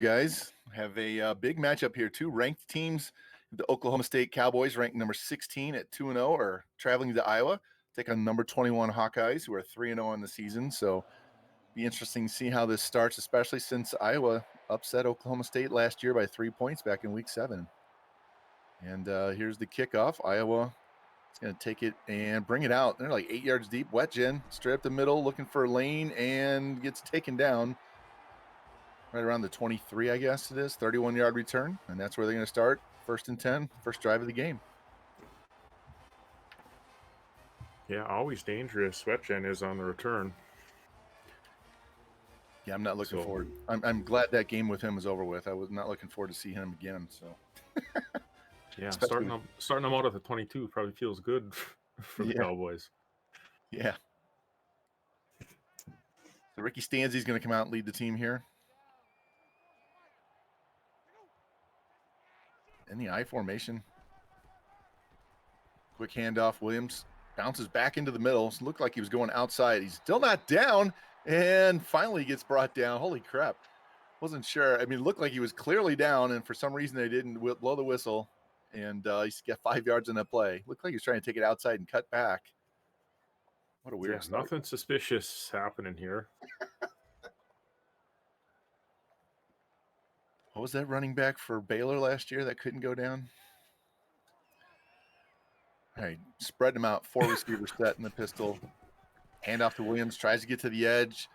guys. Have a big matchup here. Two ranked teams. The Oklahoma State Cowboys, ranked number 16 at 2-0, are traveling to Iowa, take on number 21 Hawkeyes, who are 3-0 on the season. So be interesting to see how this starts, especially since Iowa upset Oklahoma State last year by 3 points back in week 7. And here's the kickoff. Iowa is going to take it and bring it out. They're like 8 yards deep. Wetjen straight up the middle, looking for a lane, and gets taken down right around the 23, I guess it is. 31-yard return, and that's where they're going to start. 1st and 10, first drive of the game. Yeah, always dangerous. Wetjen is on the return. Yeah, I'm not looking forward. I'm glad that game with him is over with. I was not looking forward to see him again. So yeah, starting them out at the 22 probably feels good for the Cowboys. Yeah. So Ricky Stanzi's going to come out and lead the team here. In the I formation. Quick handoff. Williams bounces back into the middle. Looked like he was going outside. He's still not down, and finally gets brought down. Holy crap. Wasn't sure. I mean, it looked like he was clearly down, and for some reason they didn't blow the whistle, and he's got 5 yards in that play. Looked like he was trying to take it outside and cut back. What a weird start. Nothing suspicious happening here. What was that running back for Baylor last year that couldn't go down? All right, spread them out. 4 receiver set in the pistol. Hand off to Williams, tries to get to the edge.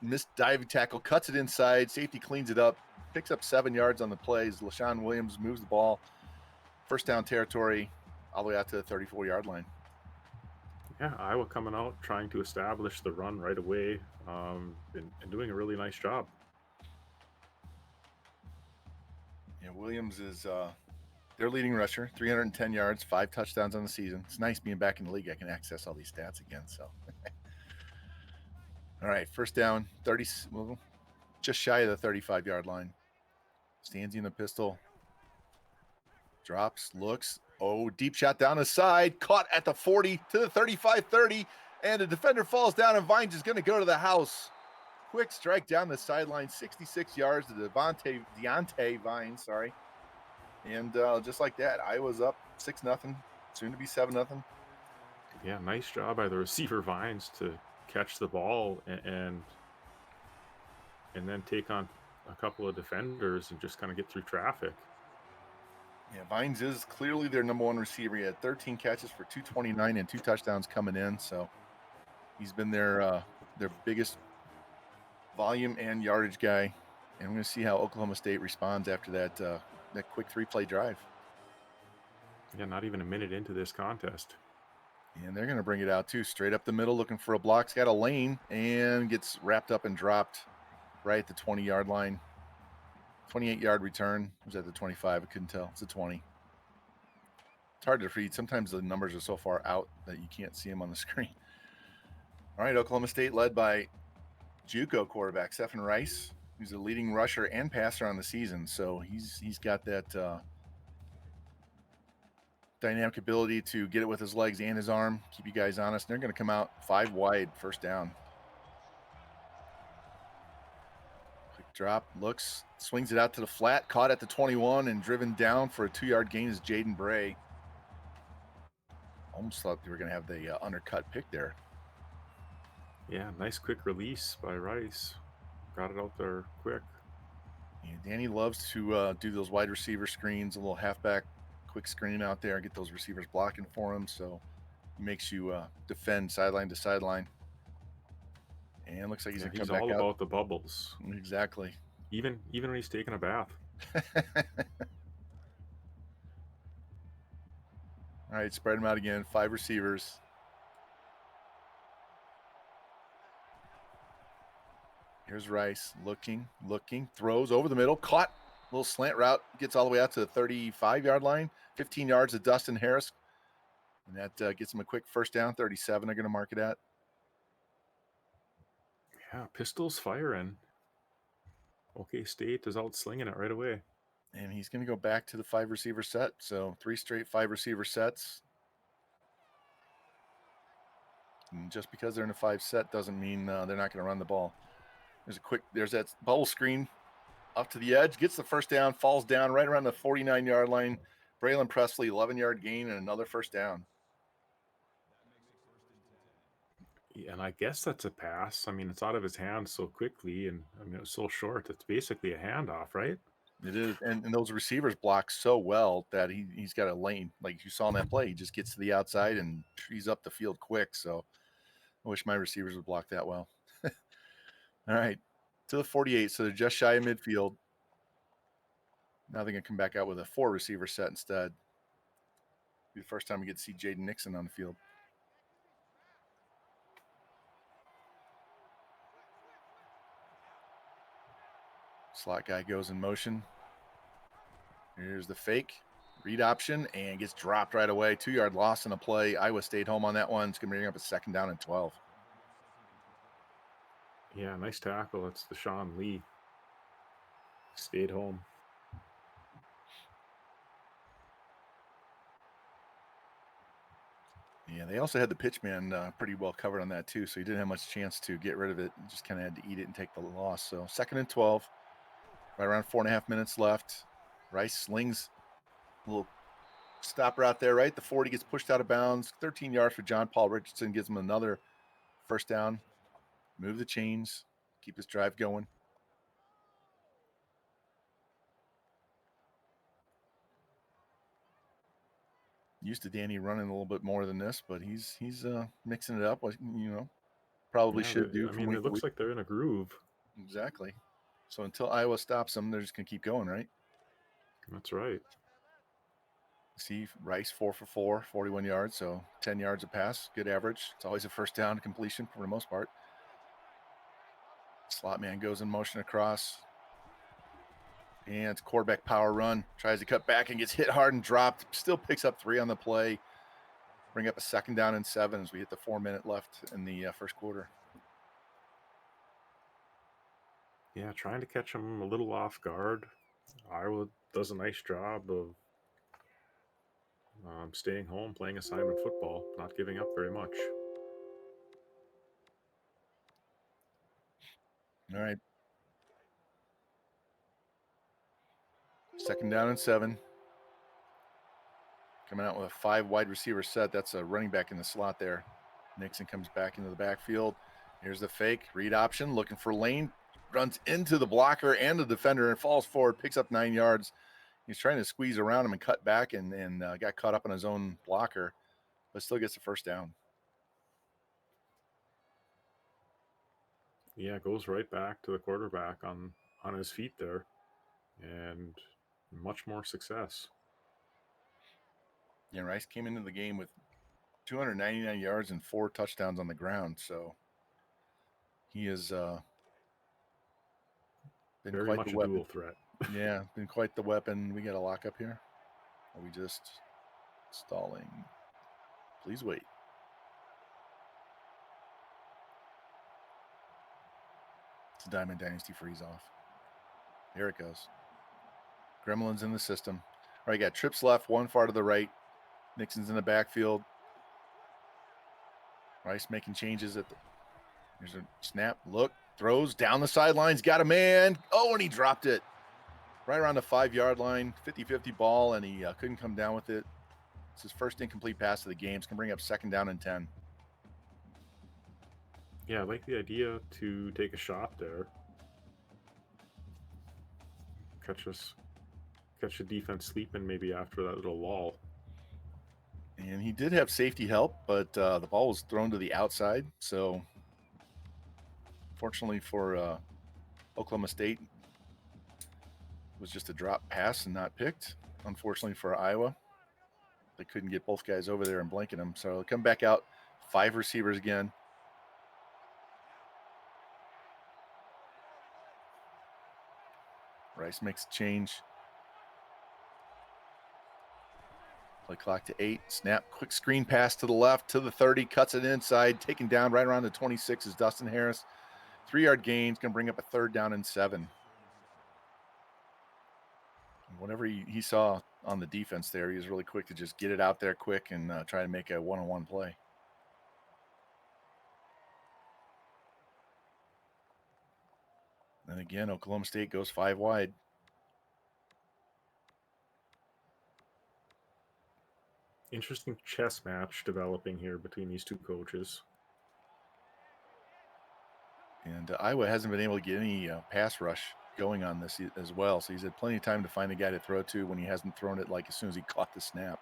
Missed diving tackle, cuts it inside. Safety cleans it up, picks up 7 yards on the plays. LaShawn Williams moves the ball. First down territory, all the way out to the 34-yard line. Yeah, Iowa coming out, trying to establish the run right away, and doing a really nice job. Yeah, Williams is their leading rusher, 310 yards, 5 touchdowns on the season. It's nice being back in the league. I can access all these stats again. So, all right, first down, 30, well, just shy of the 35-yard line. Stands in the pistol, drops, looks. Oh, deep shot down the side, caught at the 40 to the 35-30, and the defender falls down, and Vines is going to go to the house. Quick strike down the sideline, 66 yards to Deontay Vines, sorry. And just like that, Iowa's up 6-0, soon to be 7-0. Yeah, nice job by the receiver Vines to catch the ball and then take on a couple of defenders and just kind of get through traffic. Yeah, Vines is clearly their number 1 receiver. He had 13 catches for 229 and 2 touchdowns coming in. So he's been their biggest volume and yardage guy. And we're going to see how Oklahoma State responds after that quick 3-play drive. Yeah, not even a minute into this contest. And they're going to bring it out, too. Straight up the middle, looking for a block. He's got a lane and gets wrapped up and dropped right at the 20-yard line. 28-yard return. It was at the 25. I couldn't tell. It's a 20. It's hard to read. Sometimes the numbers are so far out that you can't see them on the screen. All right, Oklahoma State led by JUCO quarterback Stephen Rice, who's a leading rusher and passer on the season. So he's got that dynamic ability to get it with his legs and his arm, keep you guys honest. They're going to come out 5 wide, first down. Quick drop, looks, swings it out to the flat, caught at the 21 and driven down for a 2-yard gain is Jaden Bray. Almost thought they were going to have the undercut pick there. Yeah, nice quick release by Rice. Got it out there quick. Yeah, Danny loves to do those wide receiver screens, a little halfback quick screen out there, get those receivers blocking for him. So he makes you defend sideline to sideline. And looks like he's going to come back out. He's all about the bubbles. Exactly. Even when he's taking a bath. All right, spread them out again. 5 receivers. Here's Rice looking, throws over the middle, caught, little slant route, gets all the way out to the 35-yard line, 15 yards to Dustin Harris. And that gets him a quick first down, 37 they're going to mark it at. Yeah, pistols firing. OK State is out slinging it right away. And he's going to go back to the 5 receiver set. So 3 straight 5 receiver sets. And just because they're in a 5 set doesn't mean they're not going to run the ball. There's that bubble screen Up to the edge, gets the first down, falls down right around the 49-yard line. Braylon Presley, 11-yard gain and another first down. Yeah, and I guess that's a pass. I mean, it's out of his hands so quickly, and I mean, it was so short. It's basically a handoff, right? It is, and those receivers block so well that he's got a lane. Like you saw in that play, he just gets to the outside and trees up the field quick. So I wish my receivers would block that well. All right, to the 48, so they're just shy of midfield. Now they're going to come back out with a 4-receiver set instead. Be the first time we get to see Jaden Nixon on the field. Slot guy goes in motion. Here's the fake. Read option and gets dropped right away. 2-yard loss in a play. Iowa stayed home on that one. It's going to bring up a 2nd down and 12. Yeah, nice tackle. That's Deshaun Lee. Stayed home. Yeah, they also had the pitch man pretty well covered on that too, so he didn't have much chance to get rid of it. He just kind of had to eat it and take the loss. So 2nd and 12, right around 4.5 minutes left. Rice slings a little stopper out there, right? The 40 gets pushed out of bounds. 13 yards for John Paul Richardson, gives him another first down. Move the chains, keep this drive going. Used to Danny running a little bit more than this, but he's mixing it up. You know, probably Yeah, should do. I mean, it looks like they're in a groove. Exactly. So until Iowa stops them, they're just going to keep going, right? That's right. See Rice 4 for 4, 41 yards, so 10 yards a pass, good average. It's always a first down completion for the most part. Slot man goes in motion across. And it's quarterback power run. Tries to cut back and gets hit hard and dropped. Still picks up 3 on the play. Bring up a 2nd down and 7 as we hit the 4-minute left in the first quarter. Yeah, trying to catch him a little off guard. Iowa does a nice job of staying home, playing assignment football, not giving up very much. All right. 2nd down and 7. Coming out with a 5 wide receiver set. That's a running back in the slot there. Nixon comes back into the backfield. Here's the fake. Read option. Looking for lane. Runs into the blocker and the defender and falls forward. Picks up 9 yards. He's trying to squeeze around him and cut back and got caught up on his own blocker, but still gets the first down. Yeah, goes right back to the quarterback on his feet there, and much more success. Yeah, Rice came into the game with 299 yards and 4 touchdowns on the ground, so he has been Very quite much the a weapon. dual threat. Yeah, been quite the weapon. We got a lock up here. Are we just stalling? Please wait. It's a Diamond Dynasty freeze off. There it goes. Gremlin's in the system. All right, got trips left, 1 far to the right. Nixon's in the backfield. Rice making changes at the. There's a snap, look, throws down the sidelines, got a man. Oh, and he dropped it right around the 5-yard line. 50-50 ball, and he couldn't come down with it. It's his first incomplete pass of the game. It's going to bring up 2nd down and 10. Yeah, I like the idea to take a shot there. Catch the defense sleeping maybe after that little lull. And he did have safety help, but the ball was thrown to the outside. So fortunately for Oklahoma State, it was just a drop pass and not picked. Unfortunately for Iowa, they couldn't get both guys over there and blanket them. So they'll come back out, 5 receivers again. Rice makes a change. Play clock to 8. Snap, quick screen pass to the left, to the 30, cuts it inside, taken down right around the 26 is Dustin Harris. 3-yard gain, is going to bring up a 3rd down and 7. Whatever he saw on the defense there, he was really quick to just get it out there quick and try to make a one-on-one play. And again, Oklahoma State goes 5 wide. Interesting chess match developing here between these two coaches. And Iowa hasn't been able to get any pass rush going on this as well. So he's had plenty of time to find a guy to throw to when he hasn't thrown it like as soon as he caught the snap.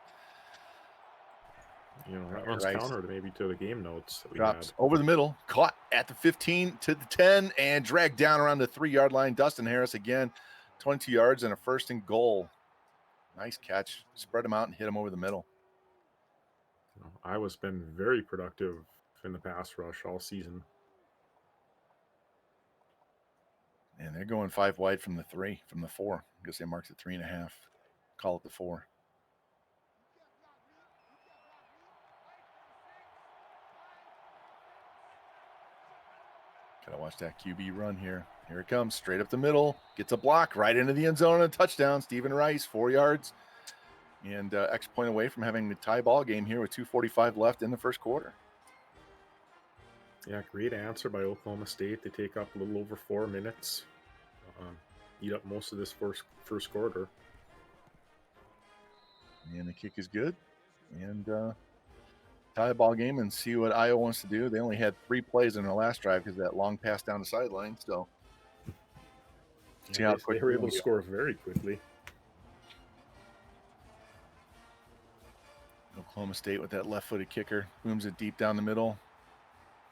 You know, that runs counter to maybe to the game notes that we drops had. Over the middle, caught at the 15 to the 10, and dragged down around the 3-yard line. Dustin Harris again, 22 yards and a 1st and goal. Nice catch. Spread him out and hit him over the middle. You know, Iowa's been very productive in the pass rush all season. And they're going 5 wide from the 4. I guess they marked it 3.5. Call it the 4. Gotta watch that QB run here. Here it comes, straight up the middle. Gets a block right into the end zone and a touchdown. Stephen Rice, 4 yards. And extra point away from having the tie ball game here with 2:45 left in the first quarter. Yeah, great answer by Oklahoma State. They take up a little over 4 minutes. Eat up most of this first quarter. And the kick is good. And tie the ball game and see what Iowa wants to do. They only had 3 plays in their last drive because of that long pass down the sideline. So see how quick they were able to score very quickly. Oklahoma State with that left-footed kicker. Booms it deep down the middle.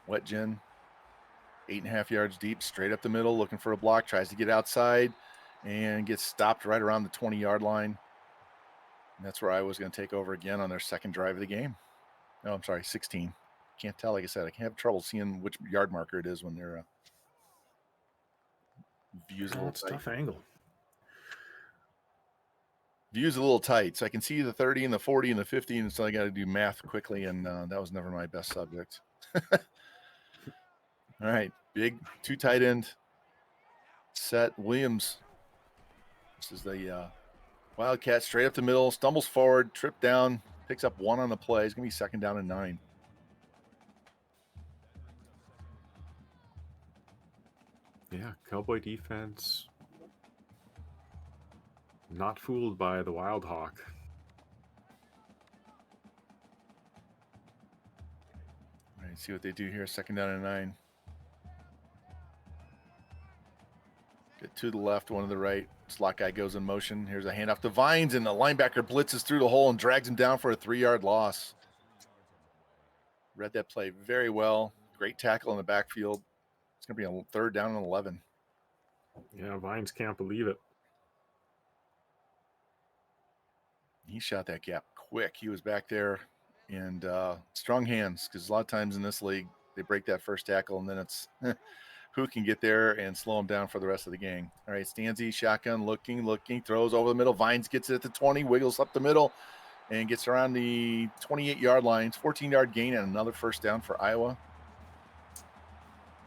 Wet Jen. 8.5 yards deep, straight up the middle, looking for a block. Tries to get outside and gets stopped right around the 20-yard line. And that's where Iowa's going to take over again on their second drive of the game. No, I'm sorry, 16. Can't tell, like I said. I can have trouble seeing which yard marker it is when they're views a little It's a tight. tough angle. View's a little tight, so I can see the 30 and the 40 and the 50, and so I got to do math quickly, and that was never my best subject. All right, big 2 tight end set. Williams. This is the Wildcat straight up the middle, stumbles forward, tripped down, picks up 1 on the play. It's going to be 2nd down and 9. Yeah, Cowboy defense not fooled by the Wild Hawk. All right, see what they do here. 2nd down and 9. Get to the left, 1 to the right. Slot guy goes in motion. Here's a handoff to Vines, and the linebacker blitzes through the hole and drags him down for a 3-yard loss. Read that play very well. Great tackle in the backfield. It's going to be a 3rd down and 11. Yeah, Vines can't believe it. He shot that gap quick. He was back there, and strong hands, because a lot of times in this league, they break that first tackle, and then it's who can get there and slow him down for the rest of the game. All right, Stanzi, shotgun, looking, throws over the middle. Vines gets it at the 20, wiggles up the middle, and gets around the 28-yard line. 14-yard gain and another 1st down for Iowa.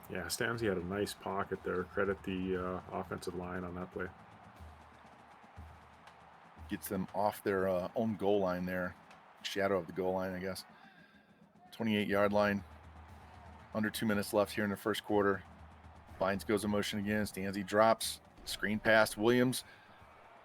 Yeah, Stanzi had a nice pocket there. Credit the offensive line on that play. Gets them off their own goal line there. Shadow of the goal line, I guess. 28-yard line. Under 2 minutes left here in the first quarter. Vines goes in motion again. Stanzi drops. Screen pass. Williams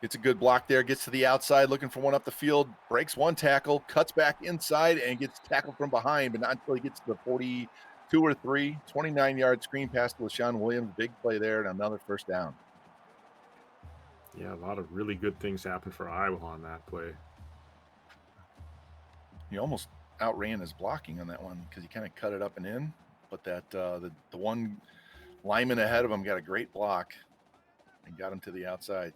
gets a good block there. Gets to the outside, looking for one up the field. Breaks 1 tackle. Cuts back inside and gets tackled from behind, but not until he gets to the 42 or 3. 29-yard screen pass to LaShawn Williams. Big play there and another 1st down. Yeah, a lot of really good things happened for Iowa on that play. He almost outran his blocking on that one because he kind of cut it up and in. But that the one lineman ahead of him got a great block and got him to the outside.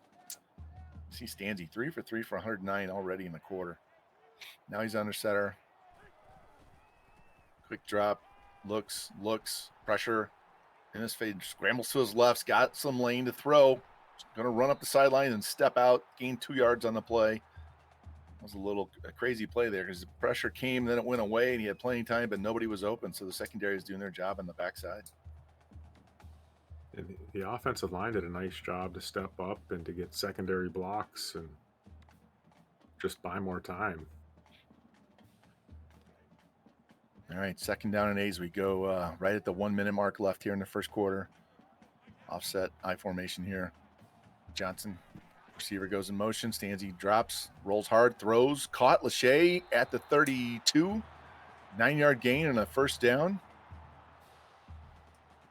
See Stanzi 3 for 3 for 109 already in the quarter. Now he's under center. Quick drop, looks, pressure in his face, scrambles to his left, got some lane to throw. Going to run up the sideline and step out, gain 2 yards on the play. That was a crazy play there because the pressure came, then it went away, and he had plenty of time, but nobody was open. So the secondary is doing their job on the backside. And the offensive line did a nice job to step up and to get secondary blocks and just buy more time. All right, 2nd down and 8 as we go right at the 1 minute mark left here in the first quarter. Offset I formation here. Johnson, receiver goes in motion. Stanzi drops, rolls hard, throws, caught. Lachey at the 32. 9-yard gain and a first down.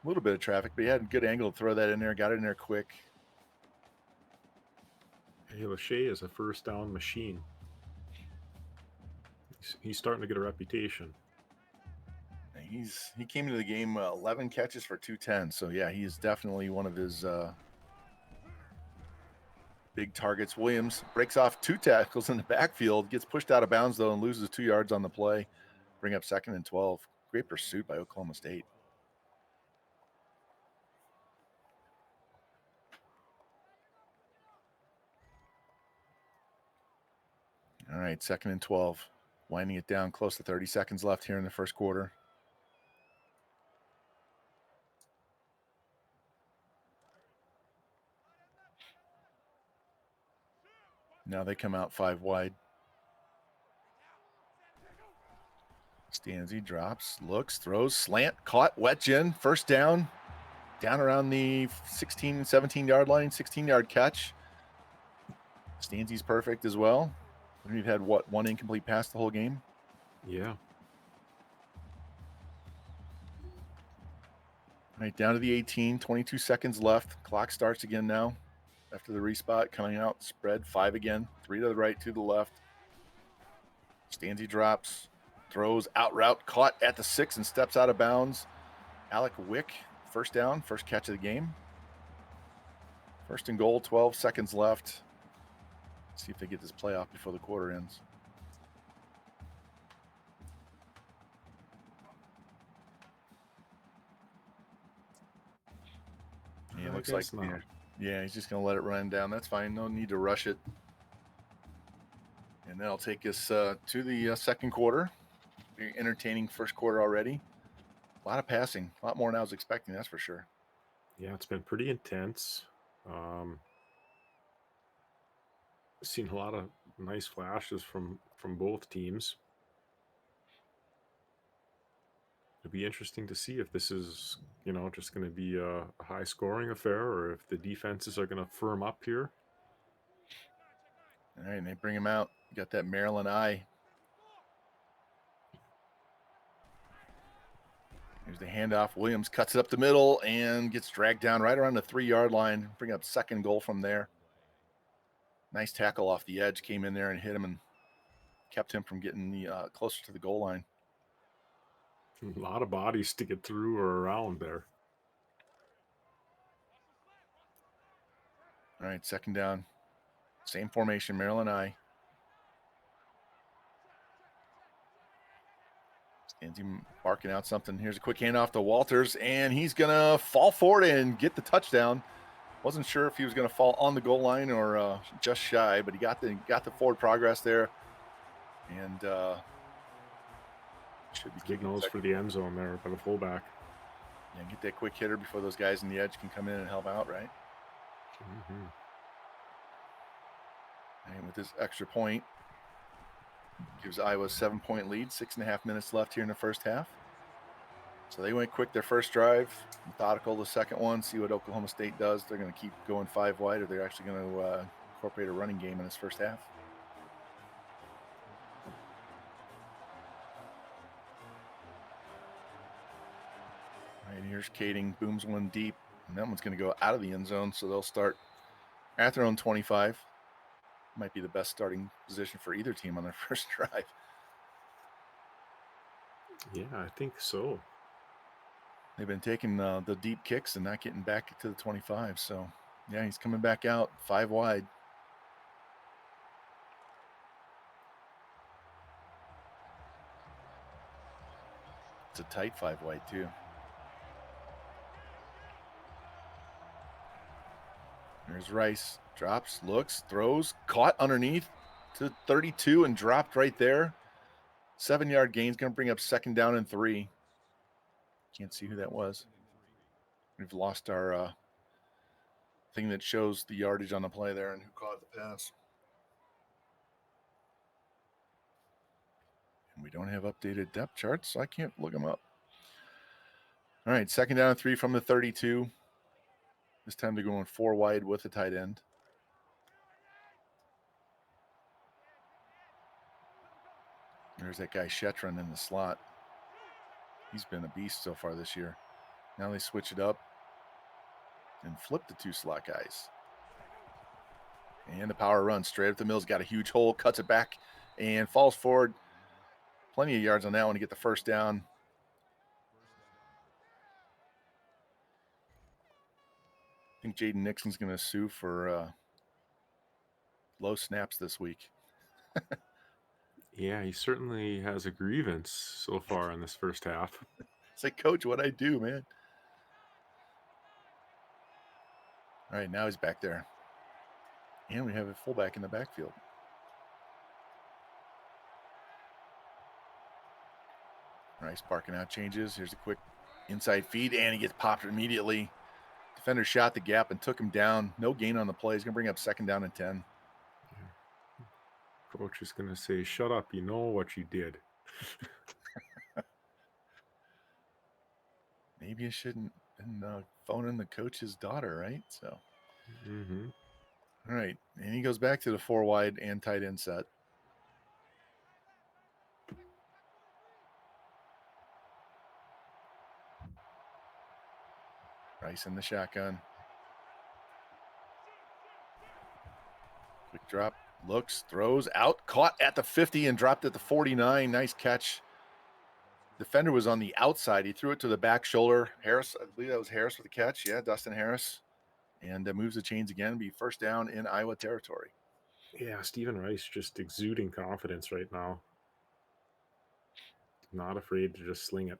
A little bit of traffic, but he had a good angle to throw that in there. Got it in there quick. Hey, Lachey is a first down machine. He's starting to get a reputation. He came into the game 11 catches for 210. So yeah, he is definitely one of his big targets. Williams breaks off 2 tackles in the backfield, gets pushed out of bounds though, and loses 2 yards on the play. Bring up 2nd and 12. Great pursuit by Oklahoma State. All right, 2nd and 12. Winding it down, close to 30 seconds left here in the first quarter. Now they come out 5 wide. Stanzi drops, looks, throws, slant, caught, Wetjen, first down. Down around the 16, 17-yard line, 16-yard catch. Stanzi's perfect as well. We've had, what, 1 incomplete pass the whole game? Yeah. All right, down to the 18, 22 seconds left. Clock starts again now. After the respot, coming out, spread, 5 again. 3 to the right, 2 to the left. Stanzi drops, throws, out route, caught at the 6 and steps out of bounds. Alec Wick, first down, first catch of the game. 1st and goal, 12 seconds left. Let's see if they get this play off before the quarter ends. Yeah, it looks like yeah, he's just going to let it run down. That's fine. No need to rush it. And that'll take us to the second quarter. Very entertaining first quarter already. A lot of passing. A lot more than I was expecting, that's for sure. Yeah, it's been pretty intense. Seen a lot of nice flashes from both teams. It'll be interesting to see if this is, just going to be a high scoring affair or if the defenses are going to firm up here. All right, and they bring him out. You got that Maryland eye. Here's the handoff. Williams cuts it up the middle and gets dragged down right around the 3-yard line. Bring up 2nd goal from there. Nice tackle off the edge. Came in there and hit him and kept him from getting the closer to the goal line. A lot of bodies to get through or around there. All right, 2nd down. Same formation, Maryland eye. Stanzi barking out something. Here's a quick handoff to Walters, and he's going to fall forward and get the touchdown. Wasn't sure if he was going to fall on the goal line or just shy, but he got the forward progress there. And should be big nose for the end zone there by the fullback. Yeah, get that quick hitter before those guys in the edge can come in and help out, right? Mm-hmm. And with this extra point, gives Iowa a 7-point lead. 6.5 minutes left here in the first half. So they went quick their first drive, methodical the second one, see what Oklahoma State does. They're going to keep going 5 wide, or they're actually going to incorporate a running game in this first half. All right, here's Kading, booms one deep, and that one's going to go out of the end zone, so they'll start at their own 25. Might be the best starting position for either team on their first drive. Yeah, I think so. They've been taking the deep kicks and not getting back to the 25. So, yeah, he's coming back out 5 wide. It's a tight 5 wide, too. There's Rice. Drops, looks, throws, caught underneath to 32 and dropped right there. 7-yard gain is going to bring up 2nd down and 3. Can't see who that was. We've lost our thing that shows the yardage on the play there and who caught the pass. And we don't have updated depth charts, so I can't look them up. All right, 2nd down and 3 from the 32. This time they're going 4 wide with a tight end. There's that guy Shetron in the slot. He's been a beast so far this year. Now they switch it up and flip the 2 slot guys. And the power run straight up the middle. Got a huge hole, cuts it back, and falls forward. Plenty of yards on that one to get the first down. I think Jaden Nixon's going to sue for low snaps this week. Yeah, he certainly has a grievance so far in this first half. It's like, Coach, what'd I do, man? All right, now he's back there. And we have a fullback in the backfield. Rice barking out changes. Here's a quick inside feed, and he gets popped immediately. Defender shot the gap and took him down. No gain on the play. He's going to bring up 2nd down and 10. Coach is going to say, shut up, you know what you did. Maybe you shouldn't been phoning the coach's daughter, right? So, All right, and he goes back to the 4 wide and tight end set. Rice in the shotgun. Quick drop, looks, throws out, caught at the 50 and dropped at the 49. Nice catch. Defender was on the outside. He threw it to the back shoulder. Harris, I believe that was Harris with the catch. Yeah, Dustin Harris. And moves the chains again. Be first down in Iowa territory. Yeah, Stephen Rice just exuding confidence right now. Not afraid to just sling it.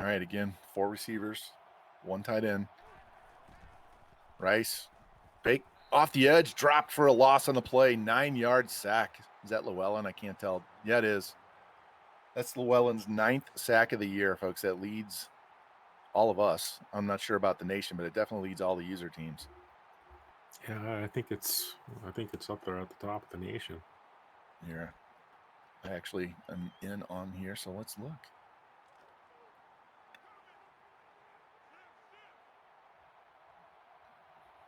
All right, again, 4 receivers, 1 tight end. Rice, fake off the edge, dropped for a loss on the play. 9-yard sack. Is that Llewellyn? I can't tell. Yeah, it is. That's Llewellyn's 9th sack of the year, folks. That leads all of us. I'm not sure about the nation, but it definitely leads all the user teams. Yeah, I think it's up there at the top of the nation. Here, I actually am in on here, so let's look.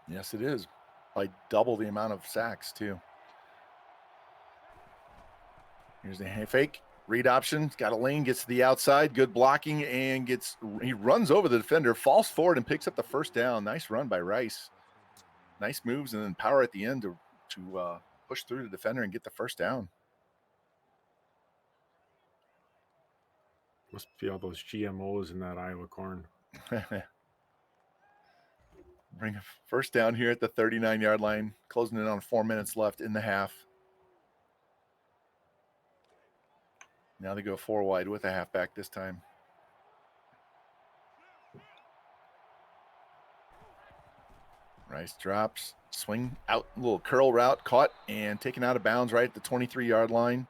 Yes, it is. By double the amount of sacks, too. Here's the fake. Read option. Got a lane, gets to the outside. Good blocking, and he runs over the defender, falls forward, and picks up the first down. Nice run by Rice. Nice moves, and then power at the end to push through the defender and get the first down. Must be all those GMOs in that Iowa corn. Bring a first down here at the 39-yard line, closing in on 4 minutes left in the half. Now they go 4 wide with a halfback this time. Rice drops, swing out, little curl route, caught and taken out of bounds right at the 23-yard line.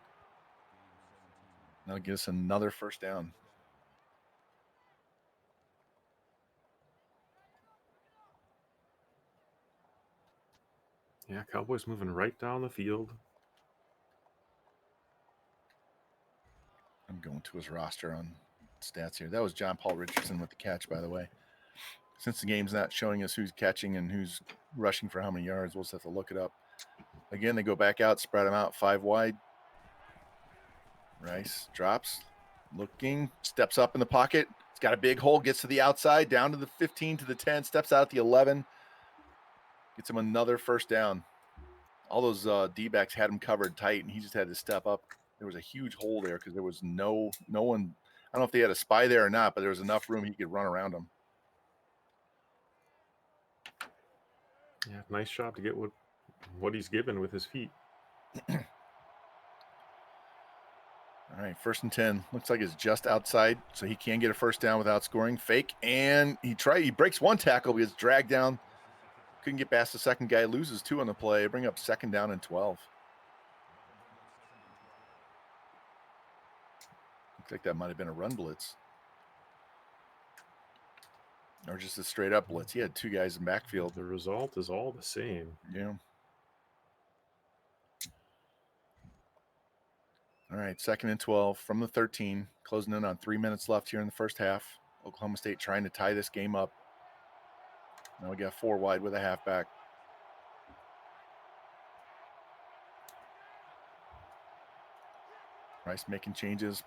That'll give us another first down. Yeah, Cowboys moving right down the field. I'm going to his roster on stats here. That was John Paul Richardson with the catch, by the way. Since the game's not showing us who's catching and who's rushing for how many yards, we'll just have to look it up. Again, they go back out, spread them out, 5 wide. Rice drops, looking, steps up in the pocket. It's got a big hole, gets to the outside, down to the 15, to the 10, steps out at the 11. Gets him another first down. All those D-backs had him covered tight, and he just had to step up. There was a huge hole there because there was no one. I don't know if they had a spy there or not, but there was enough room he could run around them. Yeah, nice job to get what he's given with his feet. All right, 1st and 10. Looks like it's just outside, so he can get a first down without scoring. Fake, and he breaks 1 tackle, but gets dragged down. Couldn't get past the second guy, loses 2 on the play. Bring up 2nd down and 12. Looks like that might have been a run blitz. Or just a straight up blitz. He had 2 guys in backfield. The result is all the same. Yeah. All right, 2nd and 12 from the 13, closing in on 3 minutes left here in the first half. Oklahoma State trying to tie this game up. Now we got 4 wide with a halfback. Rice making changes.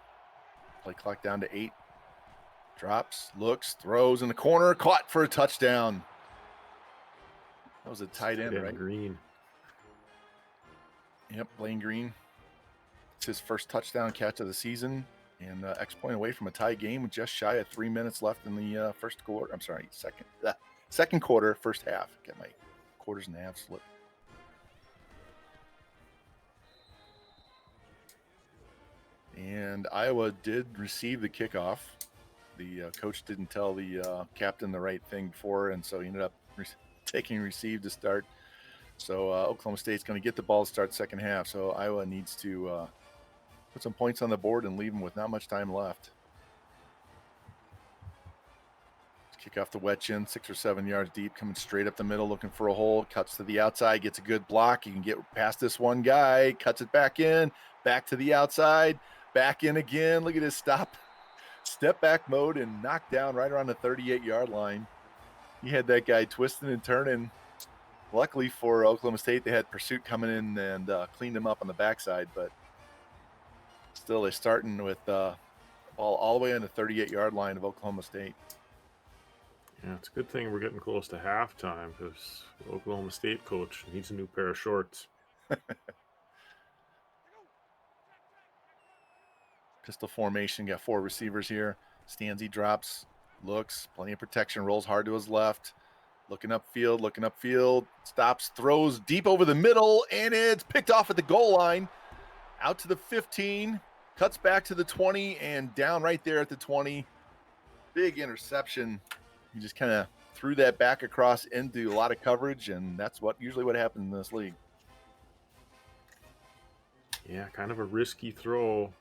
Play clock down to 8. Drops, looks, throws in the corner, caught for a touchdown. That was a tight end, right? Green. Yep, Blaine Green. It's his first touchdown catch of the season, and X point away from a tie game with just shy of 3 minutes left in the first quarter. I'm sorry, second quarter, first half. Get my quarters and halves slipped. And Iowa did receive the kickoff. The coach didn't tell the captain the right thing before, and so he ended up taking receive to start. So Oklahoma State's going to get the ball to start second half. So Iowa needs to put some points on the board and leave them with not much time left. Kick off the wet chin, 6 or 7 yards deep, coming straight up the middle, looking for a hole. Cuts to the outside, gets a good block. You can get past this one guy, cuts it back in, back to the outside, back in again. Look at his step back mode, and knocked down right around the 38-yard line. He had that guy twisting and turning. Luckily for Oklahoma State, they had pursuit coming in and cleaned him up on the backside, but still they're starting with ball all the way on the 38-yard line of Oklahoma State. Yeah, it's a good thing we're getting close to halftime, because the Oklahoma State coach needs a new pair of shorts. Pistol formation, got 4 receivers here. Stanzi drops, looks, plenty of protection, rolls hard to his left. Looking upfield, stops, throws deep over the middle, and it's picked off at the goal line. Out to the 15, cuts back to the 20, and down right there at the 20. Big interception. He just kind of threw that back across into a lot of coverage, and that's usually what happens in this league. Yeah, kind of a risky throw.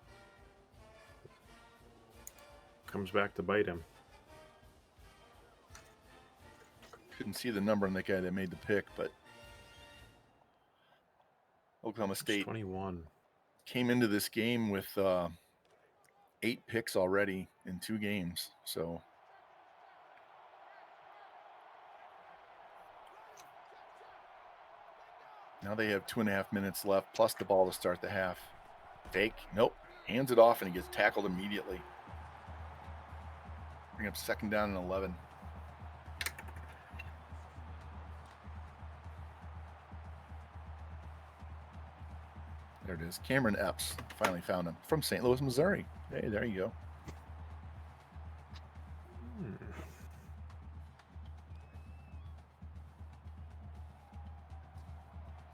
Comes back to bite him. Couldn't see the number on the guy that made the pick, but Oklahoma State 21 came into this game with 8 picks already in 2 games. So now they have 2.5 minutes left, plus the ball to start the half. Fake, nope, hands it off, and he gets tackled immediately. Bring up 2nd down and 11. There it is. Cameron Epps. Finally found him. From St. Louis, Missouri. Hey, there you go.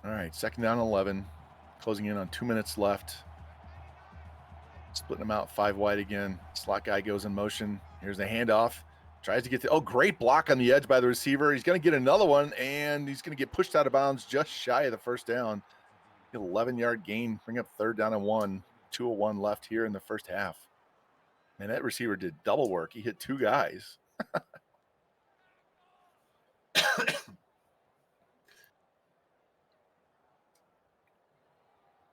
All right, 2nd down and 11. Closing in on 2 minutes left. Splitting them out 5 wide again. Slot guy goes in motion. Here's the handoff. Tries to get to, great block on the edge by the receiver. He's going to get another one, and he's going to get pushed out of bounds just shy of the first down. 11-yard gain, bring up 3rd down and 1. 2:01 left here in the first half. Man, that receiver did double work. He hit 2 guys.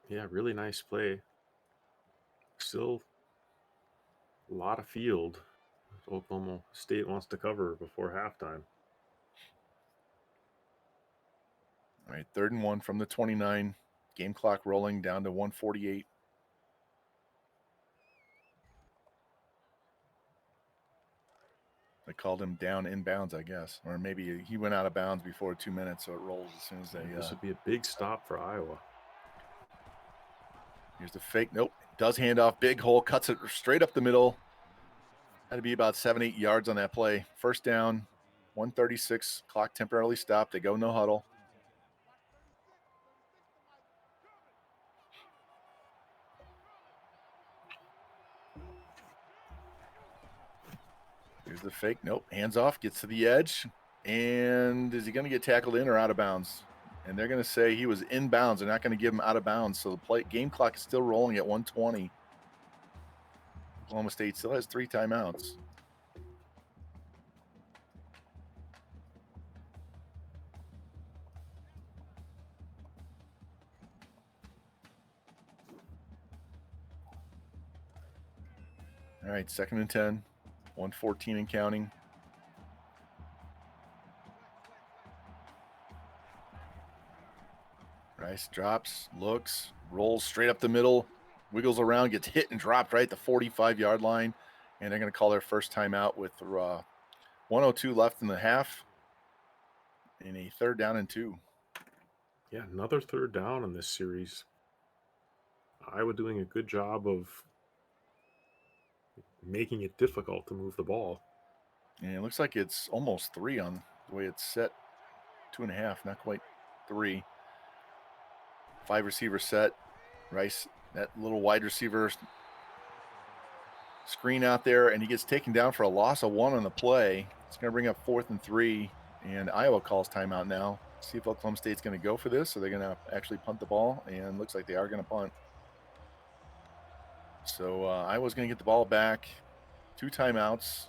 Yeah, really nice play. Still a lot of field Oklahoma State wants to cover before halftime. All right, 3rd and 1 from the 29. Game clock rolling down to 1:48. They called him down inbounds, I guess. Or maybe he went out of bounds before 2 minutes, so it rolls as soon as they... This would be a big stop for Iowa. Here's the fake. Nope. Does hand off. Big hole. Cuts it straight up the middle. Had to be about 7-8 yards on that play. First down. 1:36. Clock temporarily stopped. They go no huddle. Here's the fake. Nope. Hands off. Gets to the edge. And is he going to get tackled in or out of bounds? And they're going to say he was in bounds. They're not going to give him out of bounds. So the game clock is still rolling at 1:20. Oklahoma State still has 3 timeouts. All right, 2nd and 10, 1:14 and counting. Rice drops, looks, rolls straight up the middle, wiggles around, gets hit and dropped right at the 45-yard line. And they're going to call their first timeout with 1:02 left in the half in a 3rd down and 2. Yeah, another 3rd down in this series. Iowa doing a good job of making it difficult to move the ball. And it looks like it's almost 3 on the way it's set. 2.5, not quite 3. 5 receiver set. Rice, that little wide receiver screen out there, and he gets taken down for a loss of 1 on the play. It's going to bring up 4th and 3, and Iowa calls timeout now. See if Oklahoma State's going to go for this, or they're going to actually punt the ball, and looks like they are going to punt. So Iowa's going to get the ball back. 2 timeouts.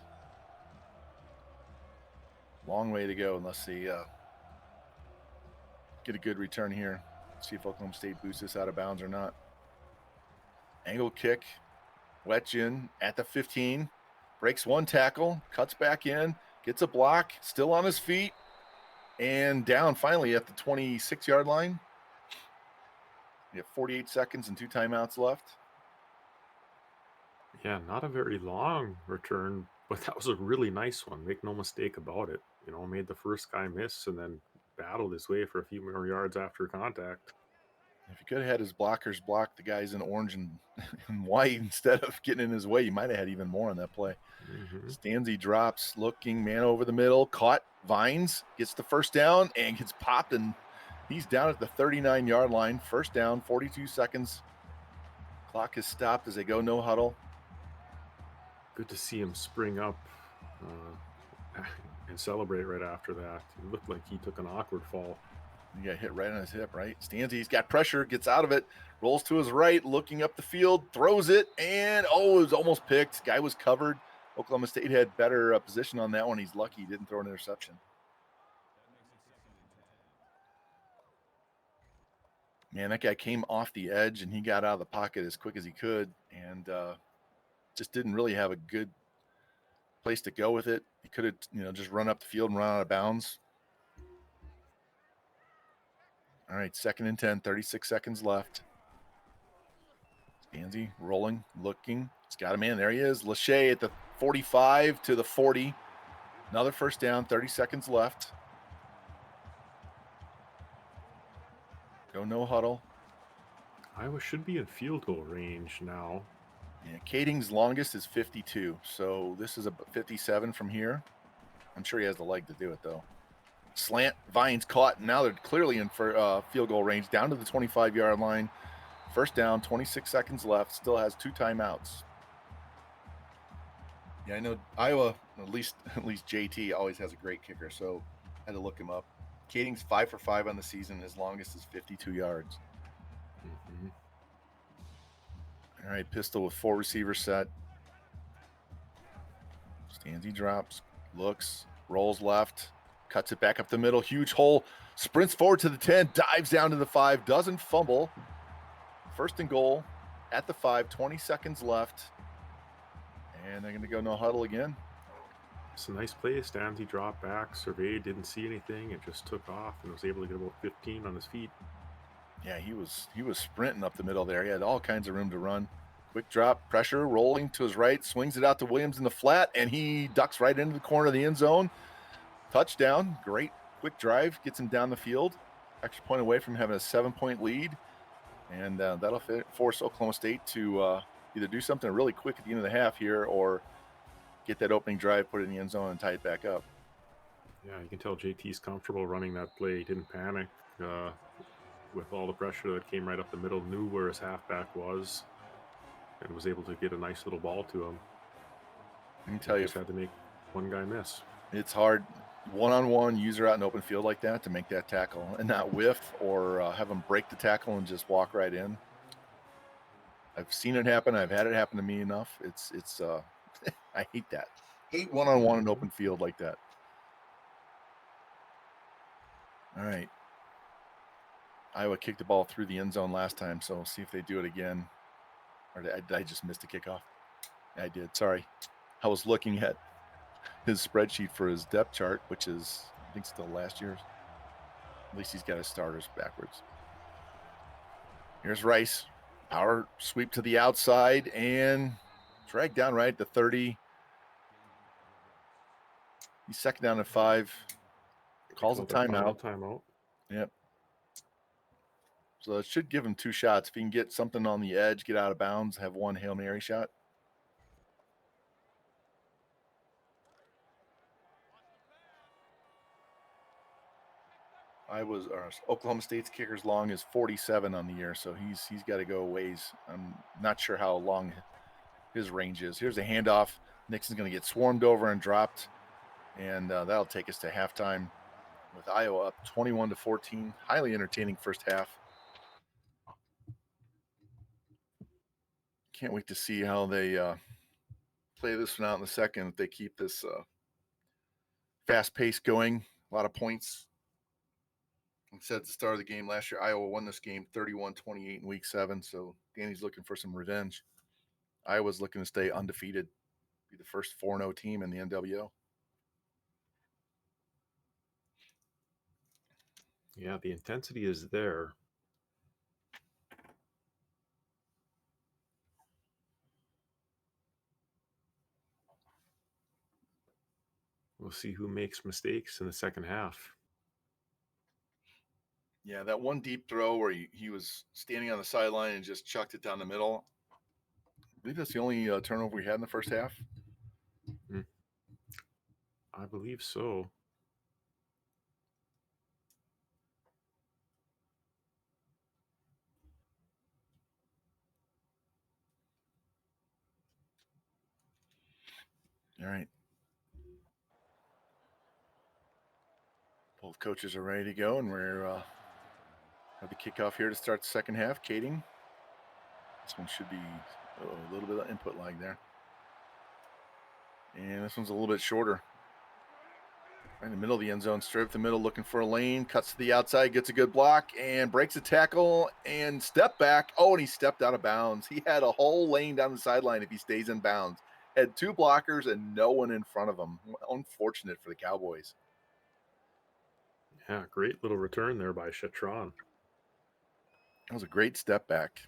Long way to go unless they get a good return here. See if Oklahoma State boosts this out of bounds or not. Angle kick. Wedge in at the 15. Breaks 1 tackle. Cuts back in. Gets a block. Still on his feet. And down finally at the 26-yard line. We have 48 seconds and 2 timeouts left. Yeah, not a very long return, but that was a really nice one. Make no mistake about it. You know, made the first guy miss and then battled his way for a few more yards after contact. If he could have had his blockers block the guys in orange and white instead of getting in his way, he might have had even more on that play. Stanzi drops, looking, man over the middle, caught, Vines, gets the first down and gets popped, and he's down at the 39-yard line. First down, 42 seconds. Clock is stopped as they go no huddle. Good to see him spring up and celebrate right after that. It looked like he took an awkward fall. He got hit right on his hip, right? Stanzi's got pressure, gets out of it, rolls to his right, looking up the field, throws it, and it was almost picked. Guy was covered. Oklahoma State had better position on that one. He's lucky he didn't throw an interception. Man, that guy came off the edge, and he got out of the pocket as quick as he could, and just didn't really have a good place to go with it. He could have, just run up the field and run out of bounds. All right, 2nd and 10, 36 seconds left. Stanzi rolling, looking. He's got a man. There he is. Lachey at the 45 to the 40. Another first down, 30 seconds left. Go no huddle. Iowa should be in field goal range now. Yeah, Kading's longest is 52, so this is a 57 from here. I'm sure he has the leg to do it, though. Slant, Vines caught, and now they're clearly in for field goal range, down to the 25-yard line. First down, 26 seconds left, still has 2 timeouts. Yeah, I know Iowa, at least JT always has a great kicker, so I had to look him up. Kading's 5 for 5 on the season. His longest is 52 yards. All right, pistol with 4 receivers set. Stanzi drops, looks, rolls left, cuts it back up the middle, huge hole, sprints forward to the 10, dives down to the 5, doesn't fumble. First and goal at the 5, 20 seconds left. And they're going to go no huddle again. It's a nice play. Stanzi dropped back, surveyed, didn't see anything, and just took off and was able to get about 15 on his feet. Yeah, he was sprinting up the middle there. He had all kinds of room to run. Quick drop, pressure, rolling to his right, swings it out to Williams in the flat, and he ducks right into the corner of the end zone. Touchdown. Great quick drive. Gets him down the field. Extra point away from having a 7-point lead. And that'll force Oklahoma State to either do something really quick at the end of the half here or get that opening drive, put it in the end zone, and tie it back up. Yeah, you can tell JT's comfortable running that play. He didn't panic with all the pressure that came right up the middle, knew where his halfback was, and was able to get a nice little ball to him. I can tell you, just had to make one guy miss. It's hard, one-on-one user out in open field like that, to make that tackle and not whiff or have him break the tackle and just walk right in. I've seen it happen. I've had it happen to me enough. It's I hate that. Hate one-on-one in open field like that. All right. Iowa kicked the ball through the end zone last time, so we'll see if they do it again. Or did I just miss the kickoff? I did. Sorry. I was looking at his spreadsheet for his depth chart, which is, I think, still last year's. At least he's got his starters backwards. Here's Rice. Power sweep to the outside and drag down right at the 30. He's second down at 5. Calls a timeout. Timeout. Yep. So it should give him 2 shots. If he can get something on the edge, get out of bounds, have 1 Hail Mary shot. Oklahoma State's kicker's long is 47 on the year, so he's got to go a ways. I'm not sure how long his range is. Here's a handoff. Nixon's going to get swarmed over and dropped, and that'll take us to halftime with Iowa up 21-14. Highly entertaining first half. Can't wait to see how they play this one out in the second. If they keep this fast pace going, a lot of points. Like I said at the start of the game last year, Iowa won this game 31-28 in week 7. So Danny's looking for some revenge. Iowa's looking to stay undefeated, be the first 4-0 team in the NWO. Yeah, the intensity is there. We'll see who makes mistakes in the second half. Yeah, that one deep throw where he was standing on the sideline and just chucked it down the middle. I believe that's the only turnover we had in the first half. I believe so. All right. Both coaches are ready to go, and we're have the kickoff here to start the second half. Kading. This one should be a little bit of input lag there. And this one's a little bit shorter. Right in the middle of the end zone, straight up the middle, looking for a lane, cuts to the outside, gets a good block, and breaks a tackle, and step back. Oh, and he stepped out of bounds. He had a whole lane down the sideline if he stays in bounds. Had 2 blockers and no one in front of him. Unfortunate for the Cowboys. Yeah, great little return there by Chatron. That was a great step back.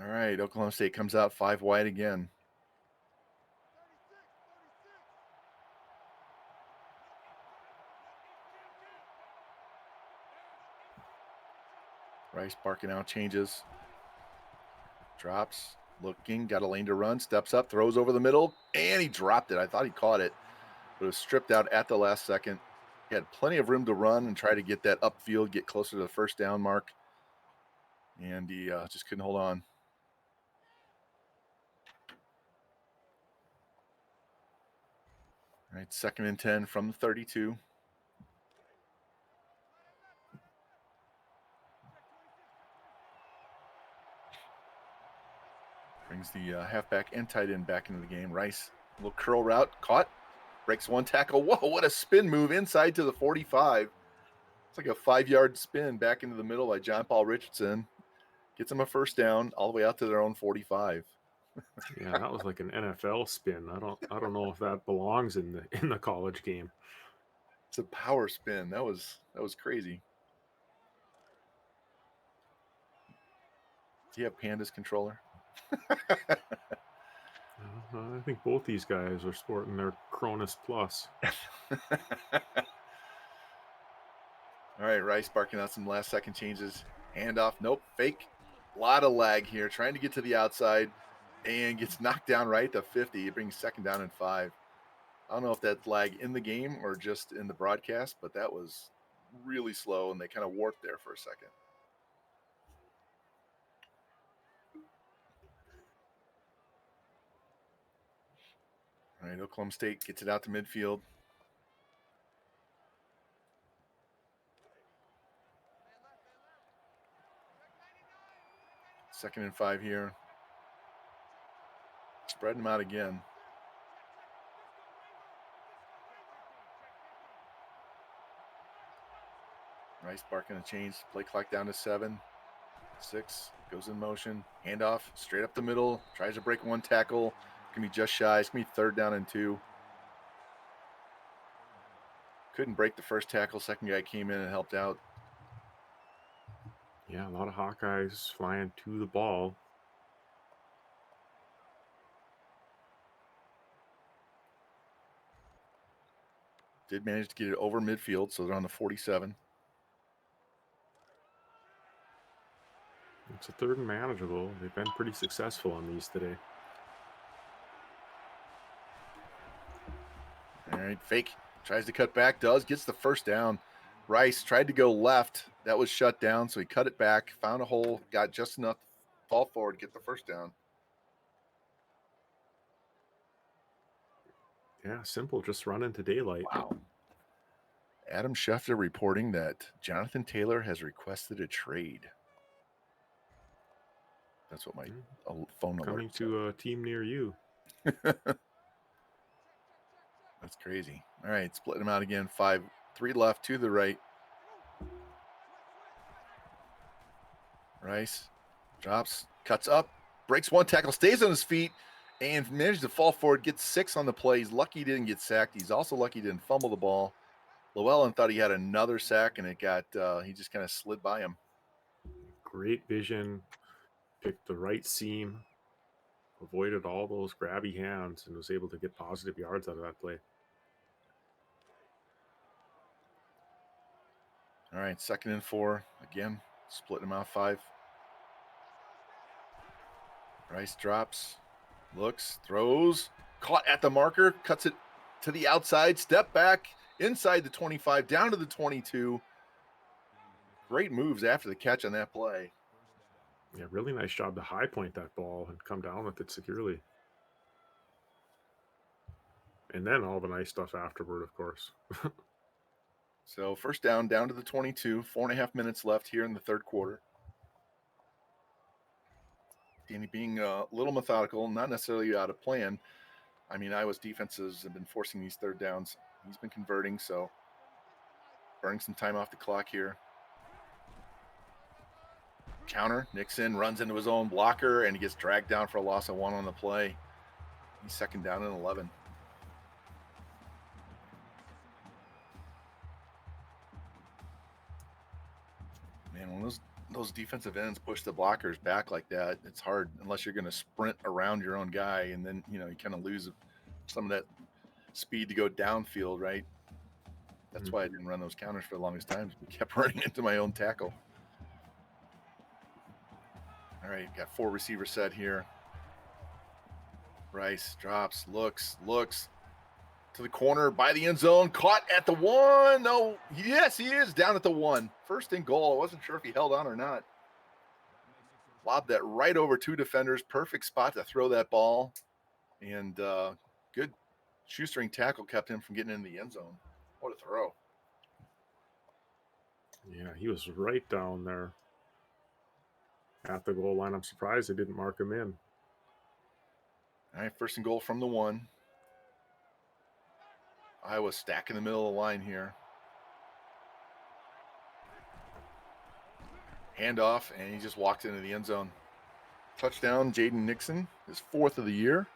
All right, Oklahoma State comes out 5 wide again. Rice barking out changes. Drops, looking, got a lane to run, steps up, throws over the middle, and he dropped it. I thought he caught it, but it was stripped out at the last second. He had plenty of room to run and try to get that upfield, get closer to the first down mark, and he just couldn't hold on. All right, 2nd and 10 from the 32. Brings the halfback and tight end back into the game. Rice, little curl route, caught, breaks 1 tackle. Whoa, what a spin move inside to the 45. It's like a 5-yard spin back into the middle by John Paul Richardson. Gets them a first down all the way out to their own 45. Yeah, that was like an NFL spin. I don't know if that belongs in the college game. It's a power spin. That was crazy. Do you have Panda's controller? I think both these guys are sporting their Cronus Plus. All right, Rice barking out some last-second changes. Handoff, nope, fake. A lot of lag here, trying to get to the outside, and gets knocked down right at the 50. It brings 2nd down and 5. I don't know if that's lag in the game or just in the broadcast, but that was really slow, and they kind of warped there for a second. All right, Oklahoma State gets it out to midfield. Second and 5 here. Spreading them out again. Rice barking a change. Play clock down to 7. 6 goes in motion. Handoff straight up the middle. Tries to break one tackle. Gonna be just shy. It's gonna be 3rd down and 2. Couldn't break the first tackle. Second guy came in and helped out. Yeah, a lot of Hawkeyes flying to the ball. Did manage to get it over midfield, so they're on the 47. It's a 3rd and manageable. They've been pretty successful on these today. All right, fake. Tries to cut back, gets the first down. Rice tried to go left. That was shut down, so he cut it back, found a hole, got just enough to fall forward, get the first down. Yeah, simple. Just run into daylight. Wow. Adam Schefter reporting that Jonathan Taylor has requested a trade. That's what my phone alert Coming to a team near you. That's crazy. All right, splitting them out again. 5, 3 left, 2 to the right. Rice drops, cuts up, breaks one tackle, stays on his feet, and managed to fall forward, gets 6 on the play. He's lucky he didn't get sacked. He's also lucky he didn't fumble the ball. Llewellyn thought he had another sack, and it got he just kind of slid by him. Great vision. Picked the right seam. Avoided all those grabby hands and was able to get positive yards out of that play. All right, 2nd and 4. Again, splitting them out 5. Rice drops, looks, throws, caught at the marker, cuts it to the outside, step back, inside the 25, down to the 22. Great moves after the catch on that play. Yeah, really nice job to high point that ball and come down with it securely. And then all the nice stuff afterward, of course. So 1st down to the 22, 4.5 minutes left here in the 3rd quarter. Danny being a little methodical, not necessarily out of plan. I mean, Iowa's defenses have been forcing these 3rd downs. He's been converting, so burning some time off the clock here. Counter, Nixon runs into his own blocker, and he gets dragged down for a loss of 1 on the play. He's 2nd down and 11. Man, when those defensive ends push the blockers back like that, it's hard unless you're going to sprint around your own guy, and then you kind of lose some of that speed to go downfield, right? That's why I didn't run those counters for the longest time. We kept running into my own tackle. All right, got 4 receivers set here. Rice drops, looks to the corner by the end zone, caught at the 1. No, yes, he is down at the 1. 1st and goal. I wasn't sure if he held on or not. Lobbed that right over 2 defenders. Perfect spot to throw that ball. And good shoestring tackle kept him from getting in the end zone. What a throw. Yeah, he was right down there at the goal line. I'm surprised they didn't mark him in. All right, 1st and goal from the 1. Iowa stack in the middle of the line here. Handoff, and he just walked into the end zone. Touchdown, Jaden Nixon, his 4th of the year.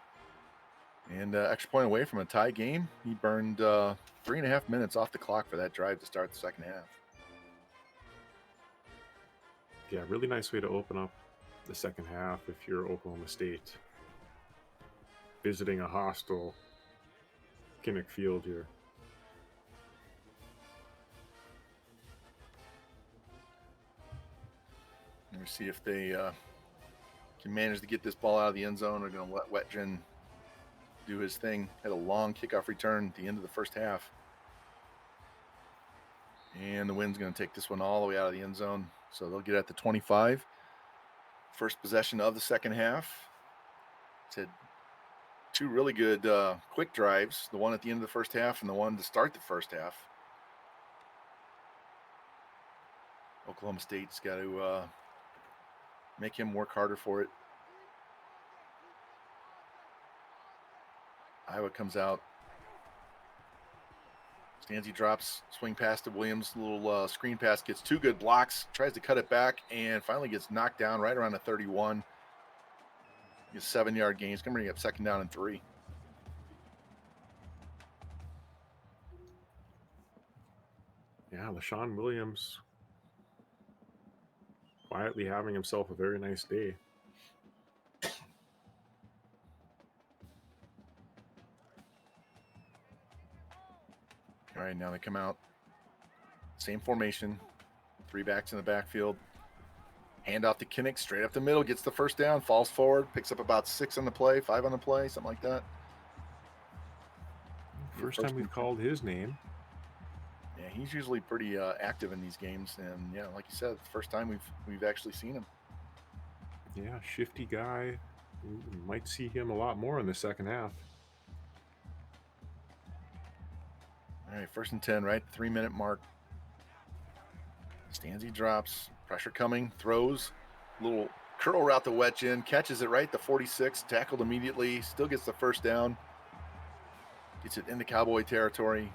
And extra point away from a tie game. He burned 3.5 minutes off the clock for that drive to start the 2nd half. Yeah, really nice way to open up the 2nd half if you're Oklahoma State. Visiting a hostile Kinnick Field here. Let me see if they can manage to get this ball out of the end zone. They're going to let Wetjen do his thing. Had a long kickoff return at the end of the 1st half. And the Wind's going to take this one all the way out of the end zone. So they'll get at the 25. 1st possession of the 2nd half. It's had 2 really good quick drives. The one at the end of the 1st half and the one to start the 1st half. Oklahoma State's got to make him work harder for it. Iowa comes out Stanzi drops, swing pass to Williams, little screen pass, gets 2 good blocks, tries to cut it back, and finally gets knocked down right around the 31. Gets 7-yard gain. He's going to bring up 2nd down and 3. Yeah, LaShawn Williams quietly having himself a very nice day. All right, now they come out. Same formation. 3 backs in the backfield. Hand off to Kinnick, straight up the middle, gets the 1st down, falls forward, picks up about 6 on the play, 5 on the play, something like that. First time we've called his name. Yeah, he's usually pretty active in these games, and yeah, like you said, it's the first time we've actually seen him. Yeah, shifty guy. We might see him a lot more in the second half. All right, 1st and 10, right? 3-minute mark. Stanzi drops, pressure coming, throws, little curl route to wedge in, catches it right, the 46, tackled immediately, still gets the 1st down, gets it into Cowboy territory.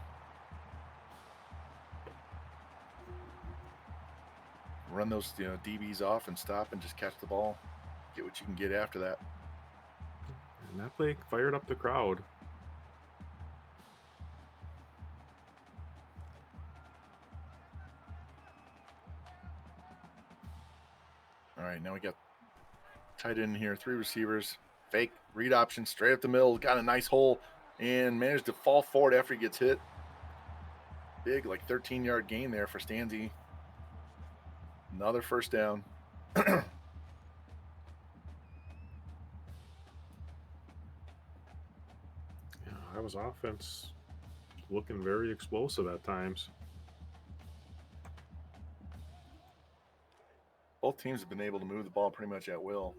Run those DBs off and stop and just catch the ball, get what you can get after that. And that play fired up the crowd. All right, now we got tight end here, 3 receivers, fake, read option, straight up the middle, got a nice hole, and managed to fall forward after he gets hit. Big, like 13-yard gain there for Stanzi. Another 1st down. Yeah, Iowa's offense looking very explosive at times. Both teams have been able to move the ball pretty much at will.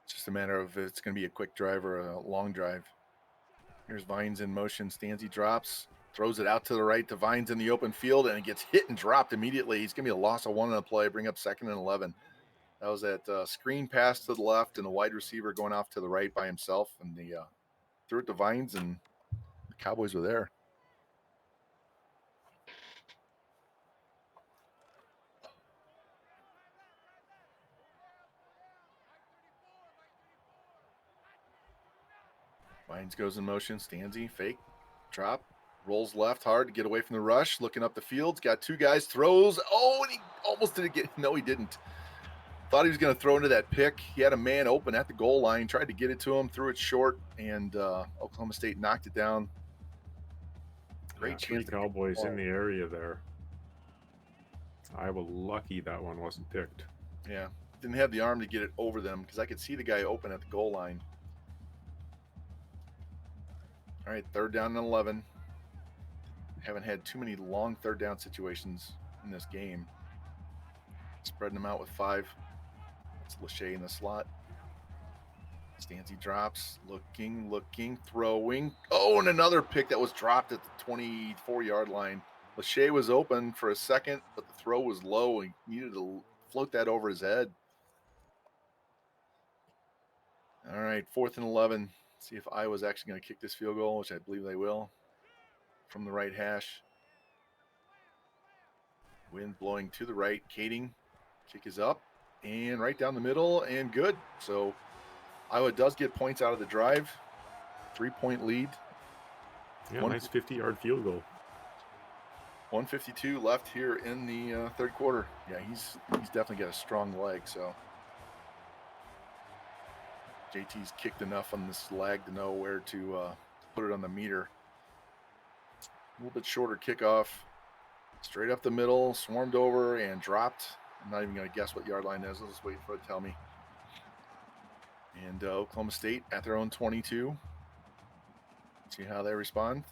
It's just a matter of if it's going to be a quick drive or a long drive. Here's Vines in motion. Stanzi drops, throws it out to the right to Vines in the open field, and it gets hit and dropped immediately. He's going to be a loss of 1 on the play, bring up 2nd and 11. That was that screen pass to the left and the wide receiver going off to the right by himself, and the threw it to Vines, and the Cowboys were there. Vines goes in motion. Stanzi, fake, drop, rolls left hard to get away from the rush. Looking up the field, got 2 guys, throws. Oh, and he almost didn't get. No, he didn't. Thought he was going to throw into that pick. He had a man open at the goal line, tried to get it to him, threw it short, and Oklahoma State knocked it down. Great chance. 3 Cowboys in the area there. Iowa lucky that one wasn't picked. Yeah, didn't have the arm to get it over them because I could see the guy open at the goal line. All right, 3rd down and 11. Haven't had too many long 3rd down situations in this game. Spreading them out with 5. It's Lachey in the slot. Stanzi drops, looking, throwing. Oh, and another pick that was dropped at the 24-yard line. Lachey was open for a second, but the throw was low. He needed to float that over his head. All right, 4th and 11. See if Iowa's actually going to kick this field goal, which I believe they will, from the right hash. Wind blowing to the right. Kading. Kick is up and right down the middle and good. So Iowa does get points out of the drive. 3-point lead. Yeah, nice 50-yard field goal. 1:52 left here in the 3rd quarter. Yeah, he's definitely got a strong leg. So JT's kicked enough on this leg to know where to put it on the meter. A little bit shorter kickoff. Straight up the middle, swarmed over and dropped. I'm not even going to guess what yard line is. I'll just wait for it to tell me. And Oklahoma State at their own 22. See how they respond.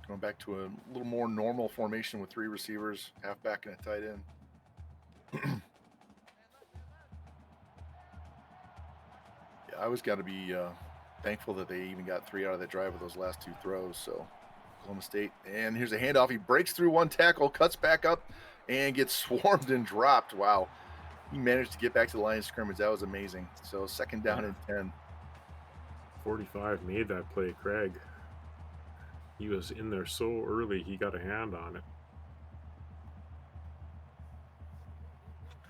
Going back to a little more normal formation with 3 receivers, halfback and a tight end. Yeah, I always got to be thankful that they even got 3 out of the drive with those last 2 throws. So Oklahoma State, and here's a handoff. He breaks through 1 tackle, cuts back up, and gets swarmed and dropped. Wow. He managed to get back to the line of scrimmage. That was amazing. So 2nd down and 10. 45 made that play, Craig. He was in there so early, he got a hand on it.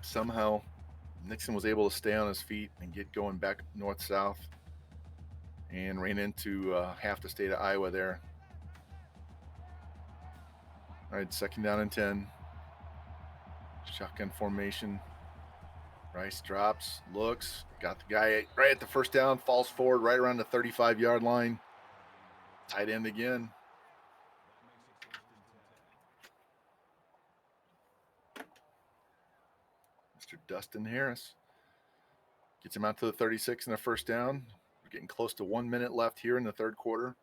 Somehow, Nixon was able to stay on his feet and get going back north-south and ran into half the state of Iowa there. All right, 2nd down and 10. Shotgun formation. Rice drops, looks, got the guy right at the first down, falls forward right around the 35-yard line. Tight end again. Mr. Dustin Harris gets him out to the 36 and a first down. We're getting close to 1 minute left here in the third quarter.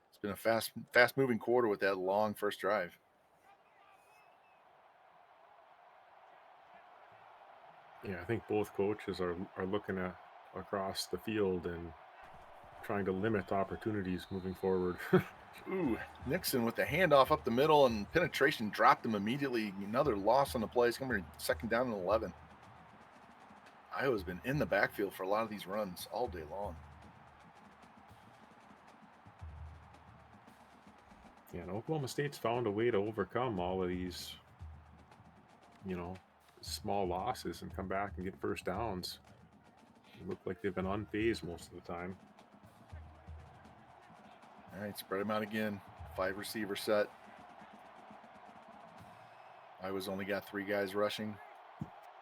It's been a fast-moving quarter with that long first drive. Yeah, I think both coaches are looking at across the field and trying to limit opportunities moving forward. Ooh, Nixon with the handoff up the middle and penetration dropped him immediately. Another loss on the play. It's going to be 2nd down and 11. Iowa's been in the backfield for a lot of these runs all day long. Yeah, and Oklahoma State's found a way to overcome all of these, small losses and come back and get first downs. It looked like they've been unfazed most of the time. All right, spread them out again. 5 receiver set. Iowa's only got 3 guys rushing.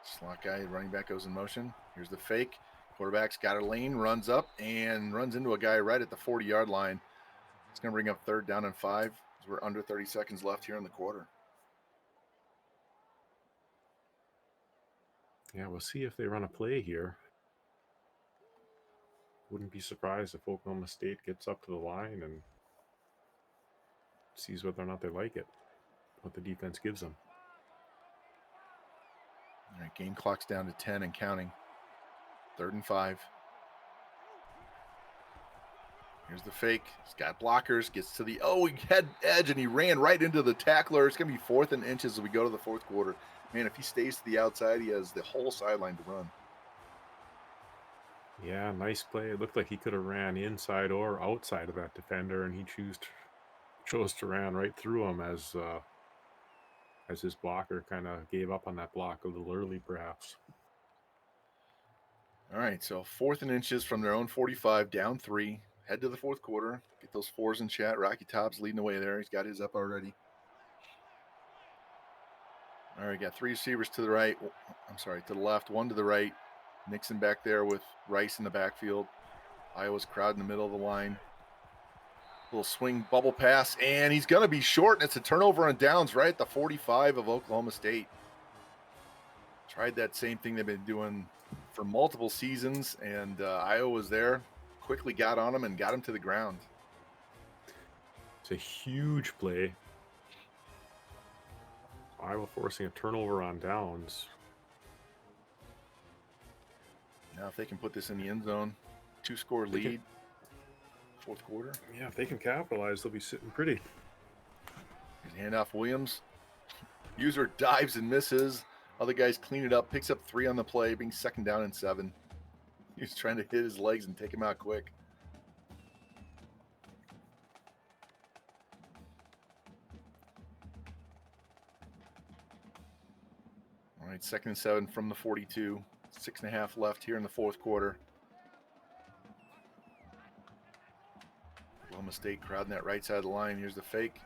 Slot guy, running back goes in motion. Here's the fake. Quarterback's got a lane, runs up, and runs into a guy right at the 40-yard line. It's going to bring up 3rd down and 5 as we're under 30 seconds left here in the quarter. Yeah, we'll see if they run a play here. Wouldn't be surprised if Oklahoma State gets up to the line and sees whether or not they like it, what the defense gives them. All right, game clock's down to 10 and counting. 3rd and 5. Here's the fake. He's got blockers, gets to the he had edge, and he ran right into the tackler. It's going to be 4th and inches as we go to the 4th quarter. Man, if he stays to the outside, he has the whole sideline to run. Yeah, nice play. It looked like he could have ran inside or outside of that defender, and he chose to run right through him as his blocker kind of gave up on that block a little early, perhaps. All right, so 4th and inches from their own 45, down 3. Head to the 4th quarter. Get those 4s in chat. Rocky Top's leading the way there. He's got his up already. All right, got 3 receivers to the right. To the left, 1 to the right. Nixon back there with Rice in the backfield. Iowa's crowd in the middle of the line. Little swing bubble pass, and he's going to be short, and it's a turnover on downs right at the 45 of Oklahoma State. Tried that same thing they've been doing for multiple seasons, and Iowa was there, quickly got on him and got him to the ground. It's a huge play. Iowa forcing a turnover on downs. Now if they can put this in the end zone, 2-score lead, 4th quarter. Yeah, if they can capitalize, they'll be sitting pretty. Here's handoff Williams. User dives and misses. Other guys clean it up, picks up 3 on the play, being 2nd down and 7. He's trying to hit his legs and take him out quick. All right, 2nd and 7 from the 42. 6.5 left here in the 4th quarter. Oklahoma State crowding that right side of the line. Here's the fake.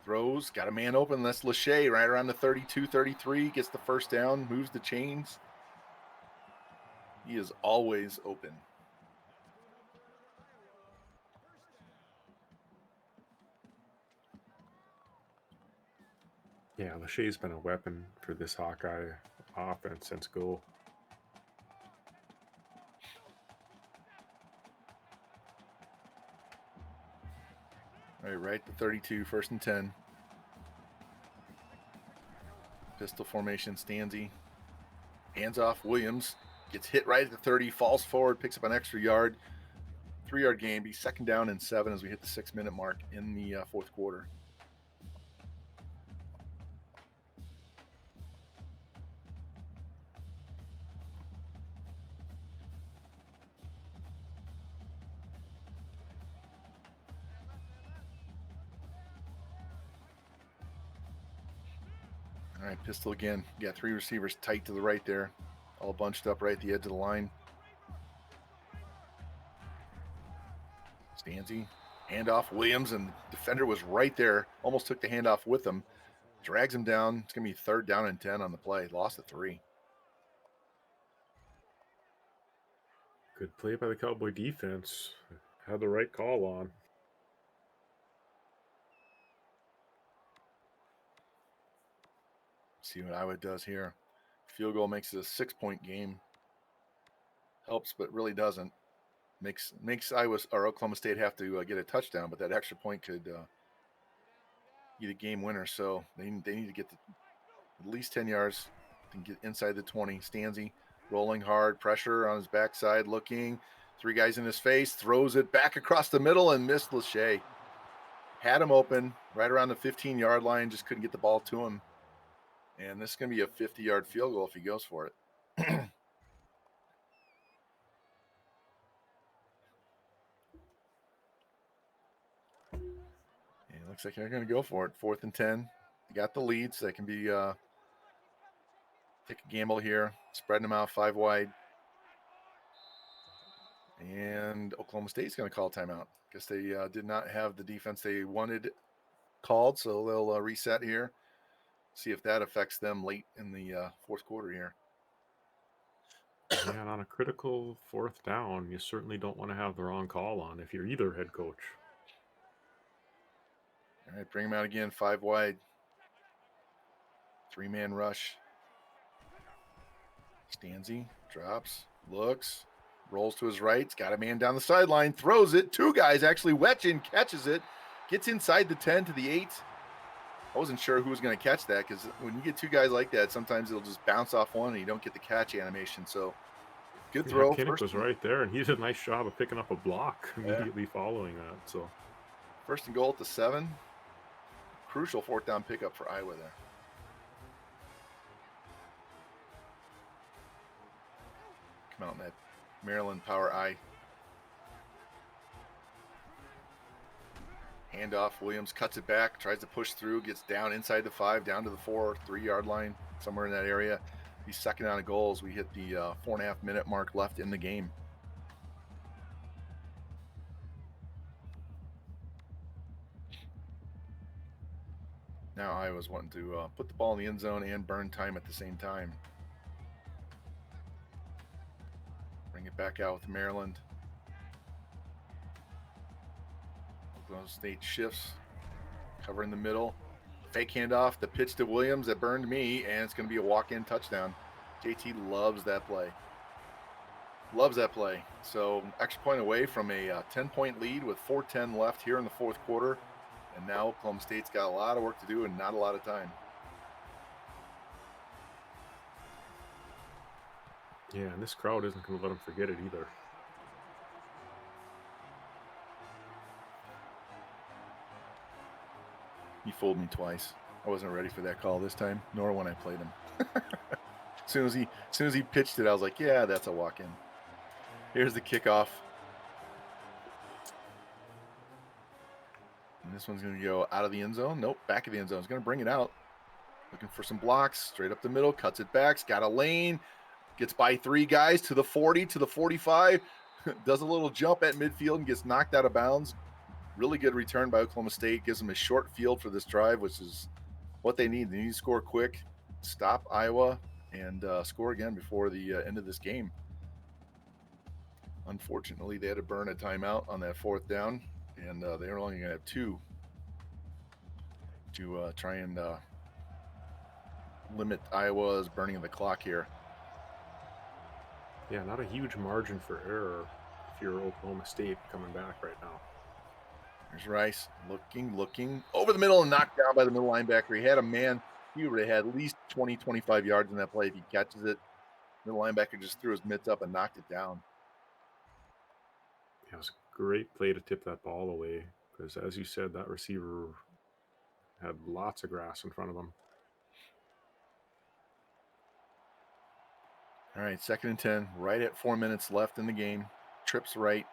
Throws, got a man open. That's Lachey right around the 32, 33. Gets the first down, moves the chains. He is always open. Yeah, Lachey's been a weapon for this Hawkeye offense since go. All right to 32, 1st and 10. Pistol formation, Stanzi. Hands off, Williams. Gets hit right at the 30, falls forward, picks up an extra yard. 3-yard gain, be 2nd down and 7 as we hit the 6-minute mark in the 4th quarter. right, pistol again. You got 3 receivers tight to the right there, all bunched up right at the edge of the line. Stanzi, handoff, Williams, and the defender was right there. Almost took the handoff with him. Drags him down. It's going to be 3rd down and 10 on the play. Lost at 3. Good play by the Cowboy defense. Had the right call on. See what Iowa does here. Field goal makes it a 6-point game. Helps, but really doesn't. Makes Iowa or Oklahoma State have to get a touchdown, but that extra point could be the game winner. So they need to get at least 10 yards to get inside the 20. Stanzi rolling hard, pressure on his backside, looking. 3 guys in his face, throws it back across the middle and missed Lachey. Had him open right around the 15-yard line, just couldn't get the ball to him. And this is going to be a 50-yard field goal if he goes for it. Looks like they're going to go for it. 4th and 10. They got the lead, so they can be take a gamble here. Spreading them out 5 wide. And Oklahoma State's going to call timeout. Guess they did not have the defense they wanted called, so they'll reset here. See if that affects them late in the 4th quarter here. Yeah, and on a critical 4th down, you certainly don't want to have the wrong call on if you're either head coach. All right, bring him out again, 5 wide. 3-man rush. Stanzi drops, looks, rolls to his right. He's got a man down the sideline, throws it. 2 guys actually. Wetchin catches it, gets inside the 10 to the 8. I wasn't sure who was going to catch that because when you get 2 guys like that, sometimes it'll just bounce off one and you don't get the catch animation. So good throw. Yeah, Kinnick was right there, and he did a nice job of picking up a block immediately following that. So 1st and goal at the 7. Crucial 4th down pickup for Iowa there. Come out in that Maryland power I. Handoff, Williams cuts it back, tries to push through, gets down inside the 5, down to the 4, 3-yard line, somewhere in that area. He's 2nd down a goal as we hit the 4.5-minute mark left in the game. Now Iowa's wanting to put the ball in the end zone and burn time at the same time. Bring it back out with Maryland. Oklahoma State shifts, cover in the middle. Fake handoff, the pitch to Williams that burned me, and it's going to be a walk-in touchdown. JT loves that play. Loves that play. So extra point away from a 10-point lead with 4:10 left here in the 4th quarter. And now Oklahoma State's got a lot of work to do and not a lot of time. yeah, and this crowd isn't going to let them forget it either. He fooled me twice. I wasn't ready for that call this time, nor when I played him. As soon as he pitched it, I was like, yeah, that's a walk-in. Here's the kickoff. And this one's going to go out of the end zone. Nope, back of the end zone. He's going to bring it out. Looking for some blocks. Straight up the middle. Cuts it back. He's got a lane. Gets by 3 guys to the 40, to the 45. Does a little jump at midfield and gets knocked out of bounds. Really good return by Oklahoma State. Gives them a short field for this drive, which is what they need. They need to score quick, stop Iowa, and score again before the end of this game. Unfortunately, they had to burn a timeout on that 4th down, and they were only going to have 2 to try and limit Iowa's burning of the clock here. Yeah, not a huge margin for error if you're Oklahoma State coming back right now. There's Rice looking over the middle and knocked down by the middle linebacker. He had a man. He would have had at least 20, 25 yards in that play if he catches it. The linebacker just threw his mitts up and knocked it down. Yeah, it was a great play to tip that ball away because, as you said, that receiver had lots of grass in front of him. All right, 2nd and 10, right at 4 minutes left in the game. Trips right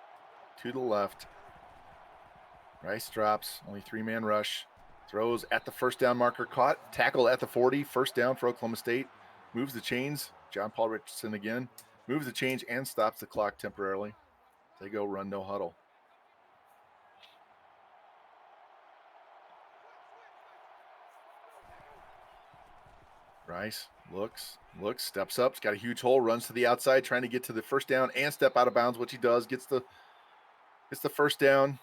to the left. Rice drops, only 3-man rush. Throws at the first down marker, caught. Tackle at the 40, first down for Oklahoma State. Moves the chains. John Paul Richardson again. Moves the change and stops the clock temporarily. They go run, no huddle. Rice looks, steps up. He's got a huge hole, runs to the outside, trying to get to the first down and step out of bounds, which he does. Gets the first down,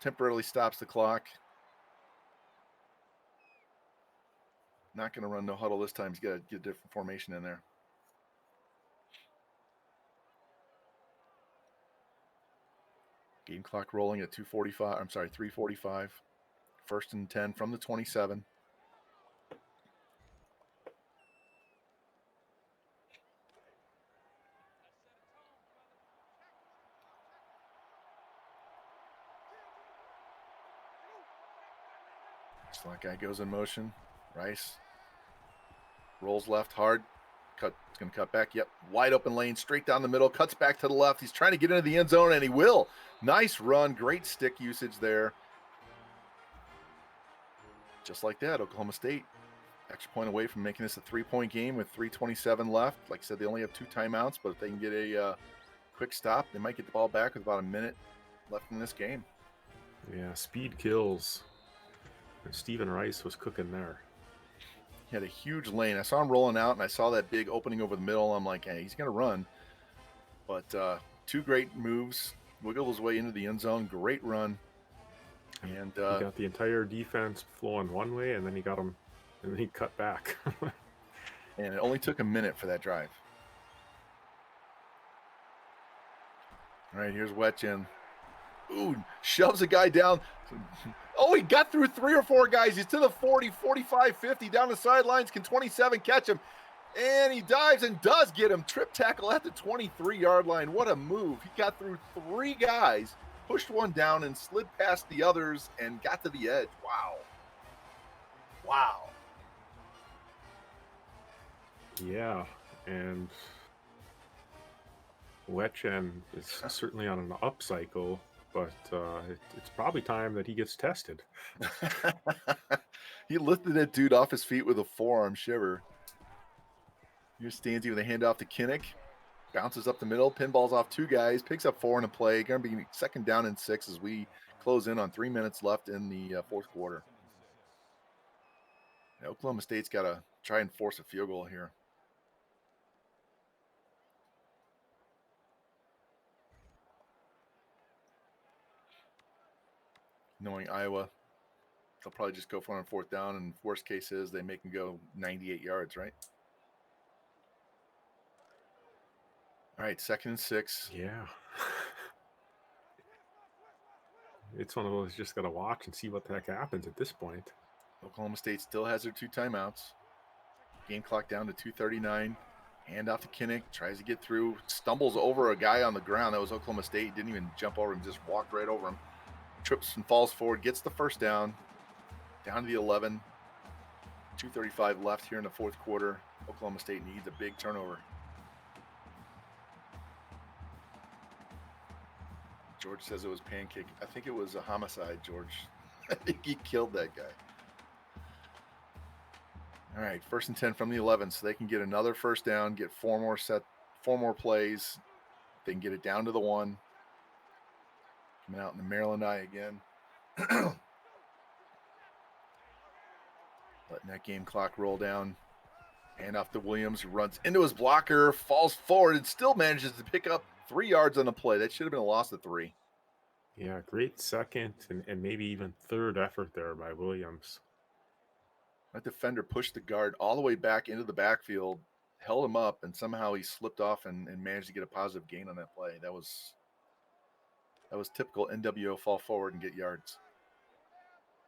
temporarily stops the clock. Not going to run no huddle this time. He's got to get a different formation in there. Game clock rolling at 3:45. First and 10 from the 27. Slot guy goes in motion. Rice rolls left hard. It's going to cut back. Yep. Wide open lane, straight down the middle. Cuts back to the left. He's trying to get into the end zone, and he will. Nice run. Great stick usage there. Just like that, Oklahoma State extra point away from making this a 3-point game with 3:27 left. Like I said, they only have 2 timeouts, but if they can get a quick stop, they might get the ball back with about a minute left in this game. Yeah, speed kills. And Stephen Rice was cooking there. He had a huge lane. I saw him rolling out, and I saw that big opening over the middle. I'm like, hey, he's going to run. But 2 great moves. Wiggled his way into the end zone. Great run. And he got the entire defense flowing one way, and then he got him, and then he cut back. And it only took a minute for that drive. All right, here's Wetchen. Ooh, shoves a guy down. Oh, he got through 3 or 4 guys. He's to the 40, 45, 50, down the sidelines. Can 27 catch him? And he dives and does get him. Trip tackle at the 23-yard line. What a move. He got through 3 guys, pushed one down, and slid past the others and got to the edge. Wow. Wow. Yeah, and Wetchen is certainly on an upcycle, but it's probably time that he gets tested. He lifted that dude off his feet with a forearm shiver. Here's Stanzi with a handoff to Kinnick. Bounces up the middle, pinballs off 2 guys, picks up 4 in a play. Going to be second down and 6 as we close in on 3 minutes left in the fourth quarter. Now, Oklahoma State's got to try and force a field goal here. Knowing Iowa, they'll probably just go for it on 4th down, and worst case is they make them go 98 yards, right? All right, 2nd and 6. Yeah. It's one of those you just got to watch and see what the heck happens at this point. Oklahoma State still has their 2 timeouts. Game clock down to 2:39. Hand off to Kinnick. Tries to get through. Stumbles over a guy on the ground. That was Oklahoma State. Didn't even jump over him. Just walked right over him. Trips and falls forward. Gets the first down. Down to the 11. 2:35 left here in the fourth quarter. Oklahoma State needs a big turnover. George says it was pancake. I think it was a homicide, George. I think he killed that guy. All right, 1st and 10 from the 11, so they can get another first down, get 4 more plays. They can get it down to the 1. Coming out in the Maryland eye again. Letting that game clock roll down. Hand off to Williams, who runs into his blocker, falls forward, and still manages to pick up 3 yards on the play. That should have been a loss of 3. Yeah, great second and maybe even third effort there by Williams. That defender pushed the guard all the way back into the backfield, held him up, and somehow he slipped off and managed to get a positive gain on that play. That was typical NWO, fall forward and get yards.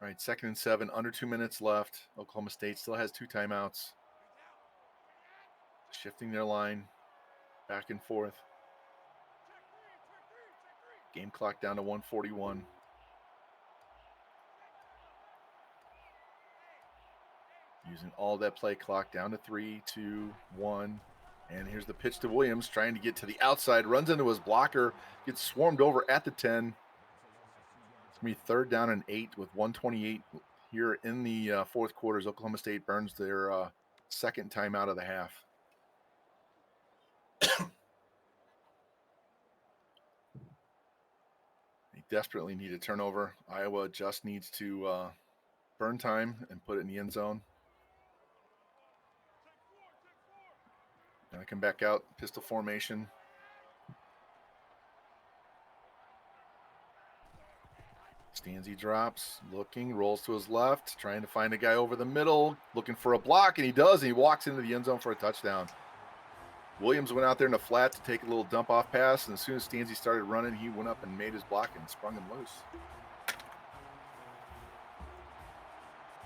All right, 2nd and 7, under 2 minutes left. Oklahoma State still has 2 timeouts. Shifting their line back and forth. Game clock down to 1:41. Using all that play clock down to 3, 2, 1. And here's the pitch to Williams, trying to get to the outside, runs into his blocker, gets swarmed over at the 10. It's going to be 3rd down and 8 with 1:28 here in the fourth quarter as Oklahoma State burns their second time out of the half. They desperately need a turnover. Iowa just needs to burn time and put it in the end zone. Gonna come back out, pistol formation. Stanzi drops, looking, rolls to his left, trying to find a guy over the middle, looking for a block, and he does, and he walks into the end zone for a touchdown. Williams went out there in the flat to take a little dump-off pass, and as soon as Stanzi started running, he went up and made his block and sprung him loose.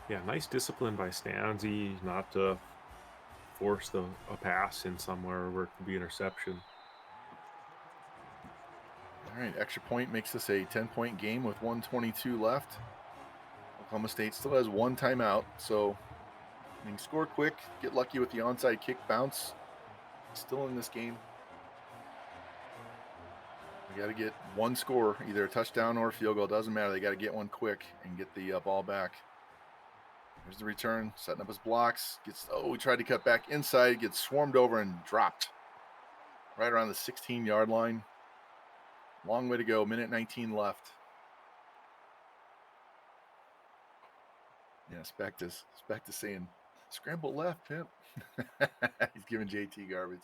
Yeah, nice discipline by Stanzi not to force a pass in somewhere where it could be interception. All right, extra point makes this a 10-point game with 1:22 left. Oklahoma State still has one timeout, so you can score quick, get lucky with the onside kick bounce. Still in this game. We got to get one score, either a touchdown or a field goal. Doesn't matter. They got to get one quick and get the ball back. Here's the return, setting up his blocks. We tried to cut back inside, gets swarmed over and dropped right around the 16-yard line. Long way to go, minute 19 left. Yeah, Specht is saying, scramble left, pimp. He's giving JT garbage.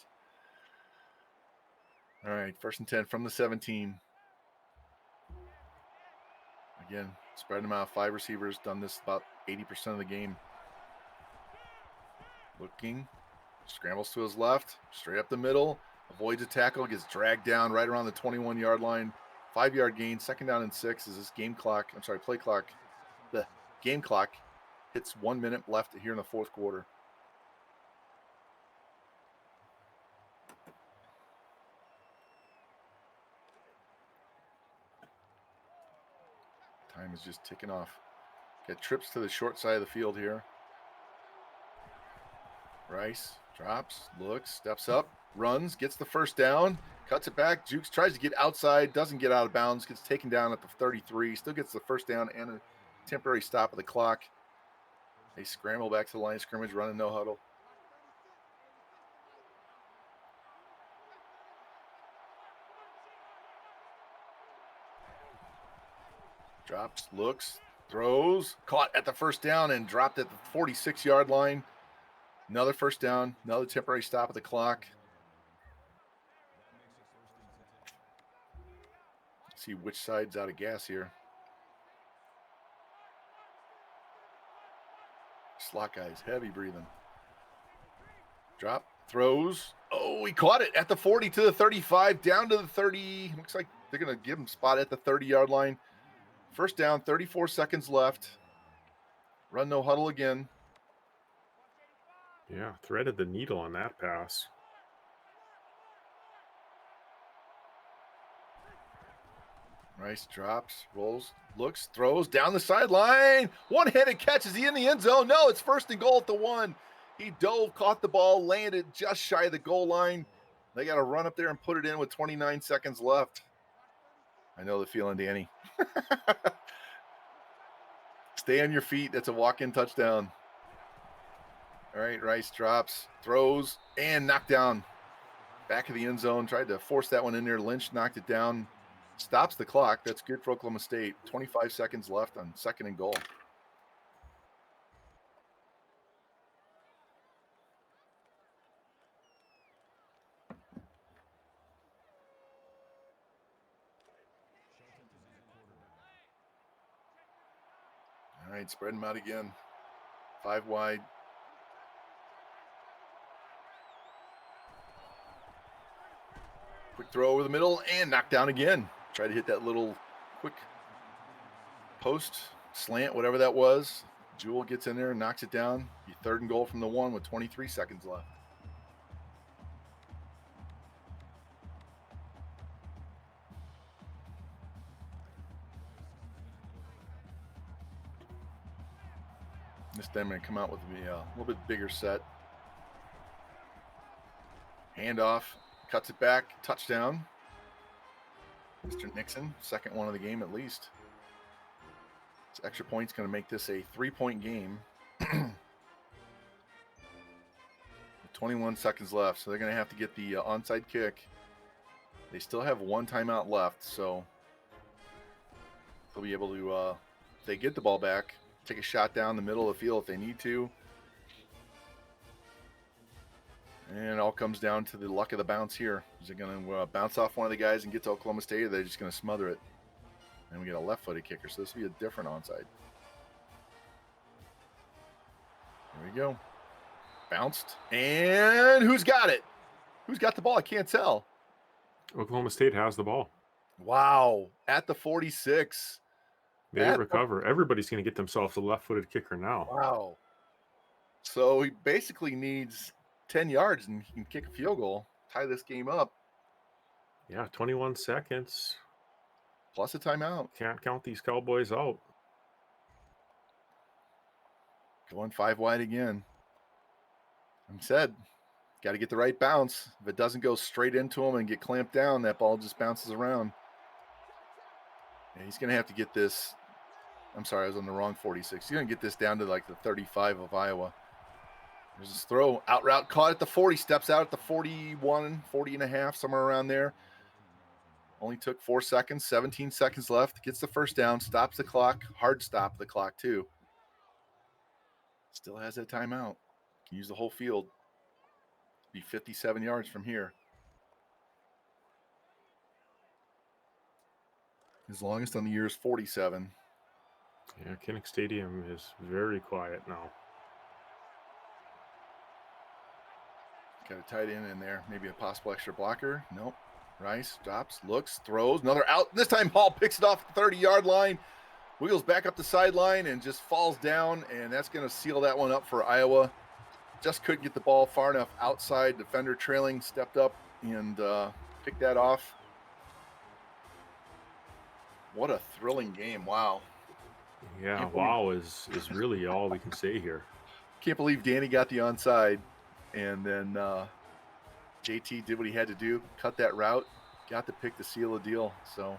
All right, 1st and 10 from the 17. Again, spreading them out. 5 receivers, done this about 80% of the game. Looking, scrambles to his left, straight up the middle, avoids a tackle, gets dragged down right around the 21-yard line. 5-yard gain, 2nd down and 6 as this play clock. The game clock hits 1 minute left here in the fourth quarter. Time is just ticking off. Got trips to the short side of the field here. Rice drops, looks, steps up, runs, gets the 1st down, cuts it back. Jukes tries to get outside, doesn't get out of bounds, gets taken down at the 33, still gets the 1st down and a temporary stop of the clock. They scramble back to the line of scrimmage, running no huddle. Drops, looks, throws, caught at the 1st down and dropped at the 46-yard line. Another 1st down, another temporary stop of the clock. Let's see which side's out of gas here. Slot guy's heavy breathing. Drop, throws. Oh, he caught it at the 40 to the 35, down to the 30. Looks like they're going to give him spot at the 30-yard line. 1st down, 34 seconds left. Run no huddle again. Yeah, threaded the needle on that pass. Rice drops, rolls, looks, throws down the sideline. One-handed catch. Is he in the end zone? No, it's 1st and goal at the 1. He dove, caught the ball, landed just shy of the goal line. They got to run up there and put it in with 29 seconds left. I know the feeling, Danny. Stay on your feet. That's a walk-in touchdown. All right, Rice drops, throws, and knocked down. Back of the end zone. Tried to force that one in there. Lynch knocked it down. Stops the clock. That's good for Oklahoma State. 25 seconds left on 2nd and goal. All right, spread them out again. 5 wide. Quick throw over the middle and knocked down again. Tried to hit that little quick post, slant, whatever that was. Jewell gets in there and knocks it down. 3rd and goal from the 1 with 23 seconds left. This time I'm going to come out with a little bit bigger set. Handoff, cuts it back, touchdown. Mr. Nixon, 2nd one of the game at least. extra point's going to make this a 3-point game. 21 seconds left, so they're going to have to get the onside kick. They still have 1 timeout left, so they'll be able to, if they get the ball back, take a shot down the middle of the field if they need to. And it all comes down to the luck of the bounce here. Is it going to bounce off one of the guys and get to Oklahoma State, or are they just going to smother it? And we get a left-footed kicker, so this will be a different onside. There we go. Bounced. And who's got it? Who's got the ball? I can't tell. Oklahoma State has the ball. Wow. At the 46. They didn't recover. Everybody's going to get themselves a left-footed kicker now. Wow. So he basically needs 10 yards and he can kick a field goal, tie this game up. Yeah, 21 seconds. Plus a timeout. Can't count these Cowboys out. Going 5 wide again. I said, got to get the right bounce. If it doesn't go straight into him and get clamped down, that ball just bounces around. And he's going to have to get this. I'm sorry, I was on the wrong 46. He's going to get this down to like the 35 of Iowa. There's this throw, out route, caught at the 40, steps out at the 41, 40 and a half, somewhere around there. Only took 4 seconds, 17 seconds left. Gets the first down, stops the clock. Hard stop the clock, too. Still has that timeout. Can use the whole field. Be 57 yards from here. His longest on the year is 47. Yeah, Kinnick Stadium is very quiet now. Got a tight end in there. Maybe a possible extra blocker. Nope. Rice drops, looks, throws. Another out. This time Hall picks it off the 30-yard line. Wheels back up the sideline and just falls down. And that's going to seal that one up for Iowa. Just couldn't get the ball far enough outside. Defender trailing, stepped up and picked that off. What a thrilling game. Wow. Yeah, wow is really all we can say here. Can't believe Danny got the onside. And then JT did what he had to do, cut that route, got the pick to seal the deal. So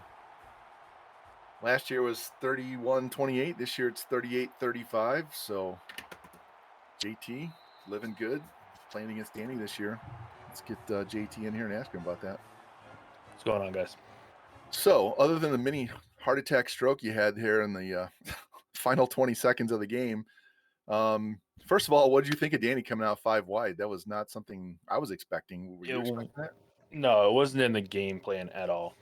last year was 31-28. This year it's 38-35. So JT living good, playing against Danny this year. Let's get JT in here and ask him about that. What's going on, guys? So other than the mini heart attack stroke you had here in the final 20 seconds of the game, first of all, what did you think of Danny coming out 5 wide? That was not something I was expecting. Were you expecting that? No, it wasn't in the game plan at all.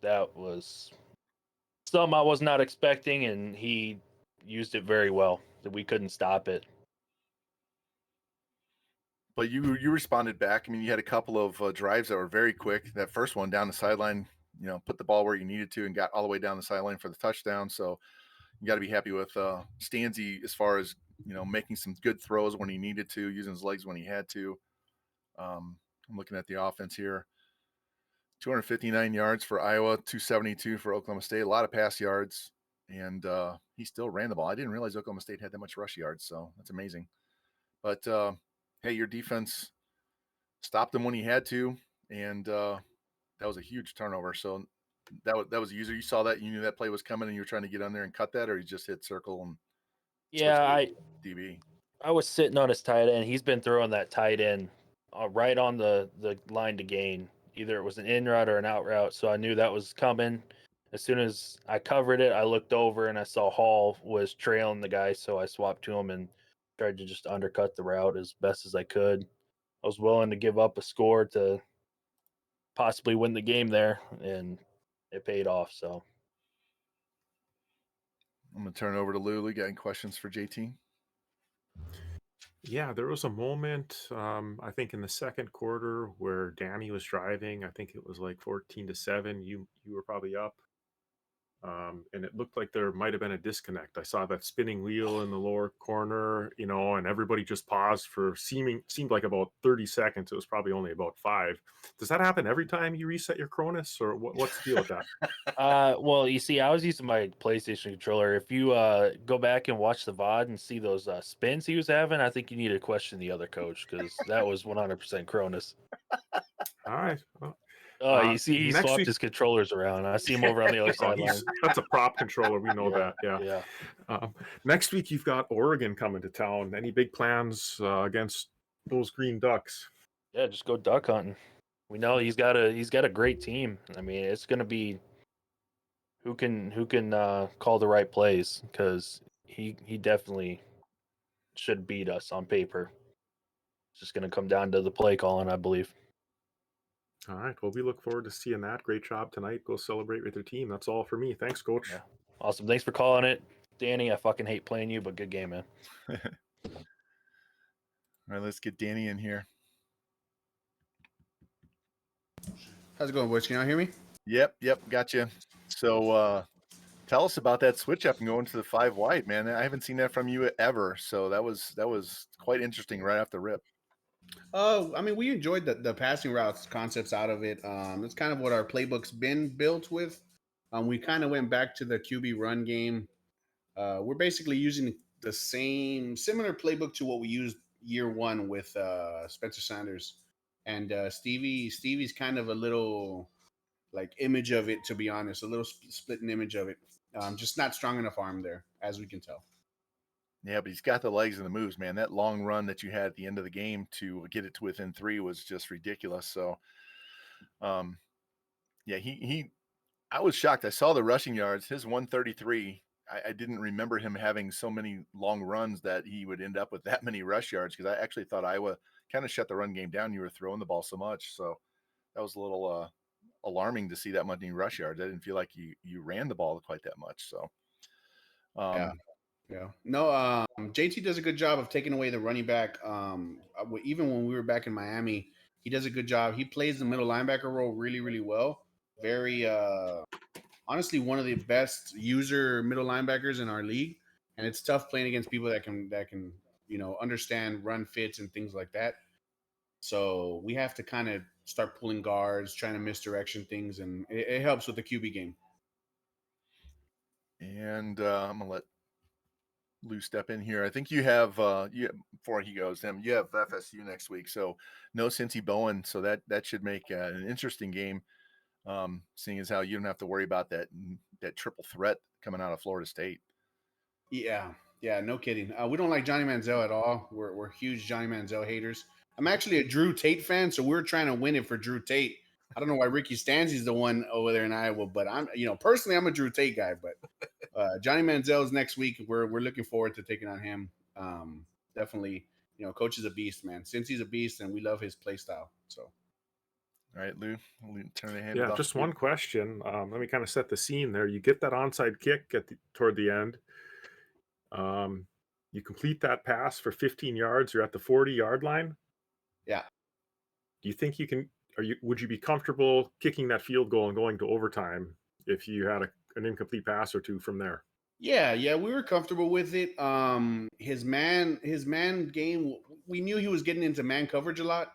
That was something I was not expecting, and he used it very well. That we couldn't stop it. But you responded back. I mean, you had a couple of drives that were very quick. That first one down the sideline, put the ball where you needed to and got all the way down the sideline for the touchdown. So you got to be happy with Stanzi as far as, making some good throws when he needed to, using his legs when he had to. I'm looking at the offense here. 259 yards for Iowa, 272 for Oklahoma State. A lot of pass yards, and he still ran the ball. I didn't realize Oklahoma State had that much rush yards, so that's amazing. But, hey, your defense stopped him when he had to, and that was a huge turnover. So that was a user. You saw that, you knew that play was coming, and you were trying to get on there and cut that, or you just hit circle and Yeah, DB. I was sitting on his tight end. He's been throwing that tight end right on the line to gain. Either it was an in route or an out route, so I knew that was coming. As soon as I covered it, I looked over and I saw Hall was trailing the guy, so I swapped to him and tried to just undercut the route as best as I could. I was willing to give up a score to possibly win the game there, and it paid off. So I'm going to turn it over to Lou. Got any questions for JT? Yeah, there was a moment, I think in the second quarter where Danny was driving. I think it was like 14-7. You were probably up. And it looked like there might have been a disconnect. I saw that spinning wheel in the lower corner, and everybody just paused for seemed like about 30 seconds. It was probably only about 5. Does that happen every time you reset your Cronus, or what's the deal with that? Well, you see, I was using my PlayStation controller. If you go back and watch the VOD and see those spins he was having, I think you need to question the other coach, because that was 100% Cronus. All right. Well, Oh, you see, he next swapped week- his controllers around. I see him over on the other Oh, sideline. that's a prop controller. We know that. Yeah. Yeah. Next week you've got Oregon coming to town. Any big plans against those Green Ducks? Yeah, just go duck hunting. We know he's got a great team. I mean, it's gonna be who can call the right plays, because he definitely should beat us on paper. It's just gonna come down to the play calling, I believe. All right. Well, we look forward to seeing that. Great job tonight. Go celebrate with your team. That's all for me. Thanks, Coach. Yeah. Awesome. Thanks for calling it, Danny. I fucking hate playing you, but good game, man. All right, let's get Danny in here. How's it going, boys? Can y'all hear me? Yep, gotcha. So tell us about that switch up and going to the 5 wide, man. I haven't seen that from you ever. So that was quite interesting right off the rip. I mean, we enjoyed the passing routes concepts out of it. It's kind of what our playbook's been built with. We kind of went back to the QB run game. We're basically using the similar playbook to what we used year one with Spencer Sanders. And Stevie's kind of a little like image of it, to be honest, a little splitting image of it. Just not strong enough arm there, as we can tell. Yeah, but he's got the legs and the moves, man. That long run that you had at the end of the game to get it to within 3 was just ridiculous. So, yeah, I was shocked. I saw the rushing yards, his 133. I didn't remember him having so many long runs that he would end up with that many rush yards, because I actually thought Iowa kind of shut the run game down. You were throwing the ball so much. So that was a little alarming to see that many rush yards. I didn't feel like you ran the ball quite that much. So, Yeah. No, JT does a good job of taking away the running back. Even when we were back in Miami, he does a good job. He plays the middle linebacker role really, really well. Very, honestly, one of the best user middle linebackers in our league. And it's tough playing against people that can, understand run fits and things like that. So we have to kind of start pulling guards, trying to misdirection things, and it helps with the QB game. and I'm gonna let Lou step in here. I think you have before he goes, you have FSU next week, so no Cincy Bowen, so that should make an interesting game. Seeing as how you don't have to worry about that triple threat coming out of Florida State. Yeah, no kidding. We don't like Johnny Manziel at all. We're huge Johnny Manziel haters. I'm actually a Drew Tate fan, so we're trying to win it for Drew Tate. I don't know why Ricky Stanzi's the one over there in Iowa, but I'm, personally, I'm a Drew Tate guy. But Johnny Manziel's next week. We're looking forward to taking on him. Definitely, Coach is a beast, man. Cincy's a beast, and we love his play style. So. All right, Lou, turn the hand. Yeah, just one question. Let me kind of set the scene there. You get that onside kick toward the end. You complete that pass for 15 yards. You're at the 40-yard line. Yeah. Do you think you can? Would you be comfortable kicking that field goal and going to overtime if you had an incomplete pass or two from there? Yeah, we were comfortable with it. His man game, we knew he was getting into man coverage a lot.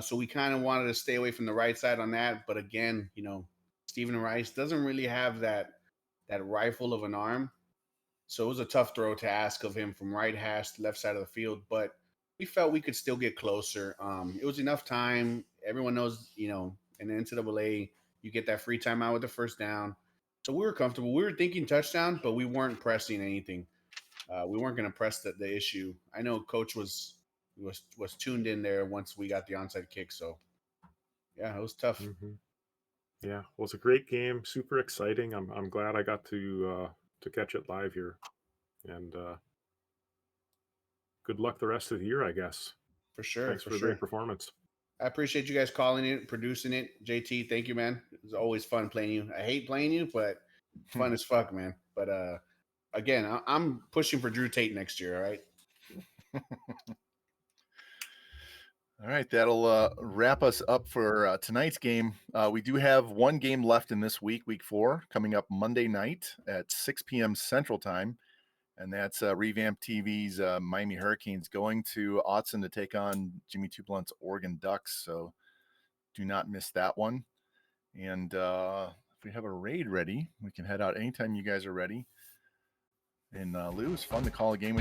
So we kind of wanted to stay away from the right side on that. But again, Stephen Rice doesn't really have that rifle of an arm. So it was a tough throw to ask of him from right hash to left side of the field. But we felt we could still get closer. It was enough time. Everyone knows, in the NCAA, you get that free time out with the first down. So we were comfortable. We were thinking touchdown, but we weren't pressing anything. We weren't going to press the issue. I know Coach was tuned in there once we got the onside kick. So, yeah, it was tough. Mm-hmm. Yeah, well, it was a great game. Super exciting. I'm glad I got to catch it live here, and good luck the rest of the year, I guess. For sure. Thanks for a great performance. I appreciate you guys calling it, producing it. JT, thank you, man. It's always fun playing you. I hate playing you, but fun as fuck, man. But again, I'm pushing for Drew Tate next year. All right. All right, that'll wrap us up for tonight's game. We do have one game left in this week, week 4, coming up Monday night at 6 p.m. Central Time, and that's Revamp TV's Miami Hurricanes going to Autzen to take on Jimmy Two Blunt's Oregon Ducks. So do not miss that one. And if we have a raid ready, we can head out anytime you guys are ready. And Lou, it's fun to call a game with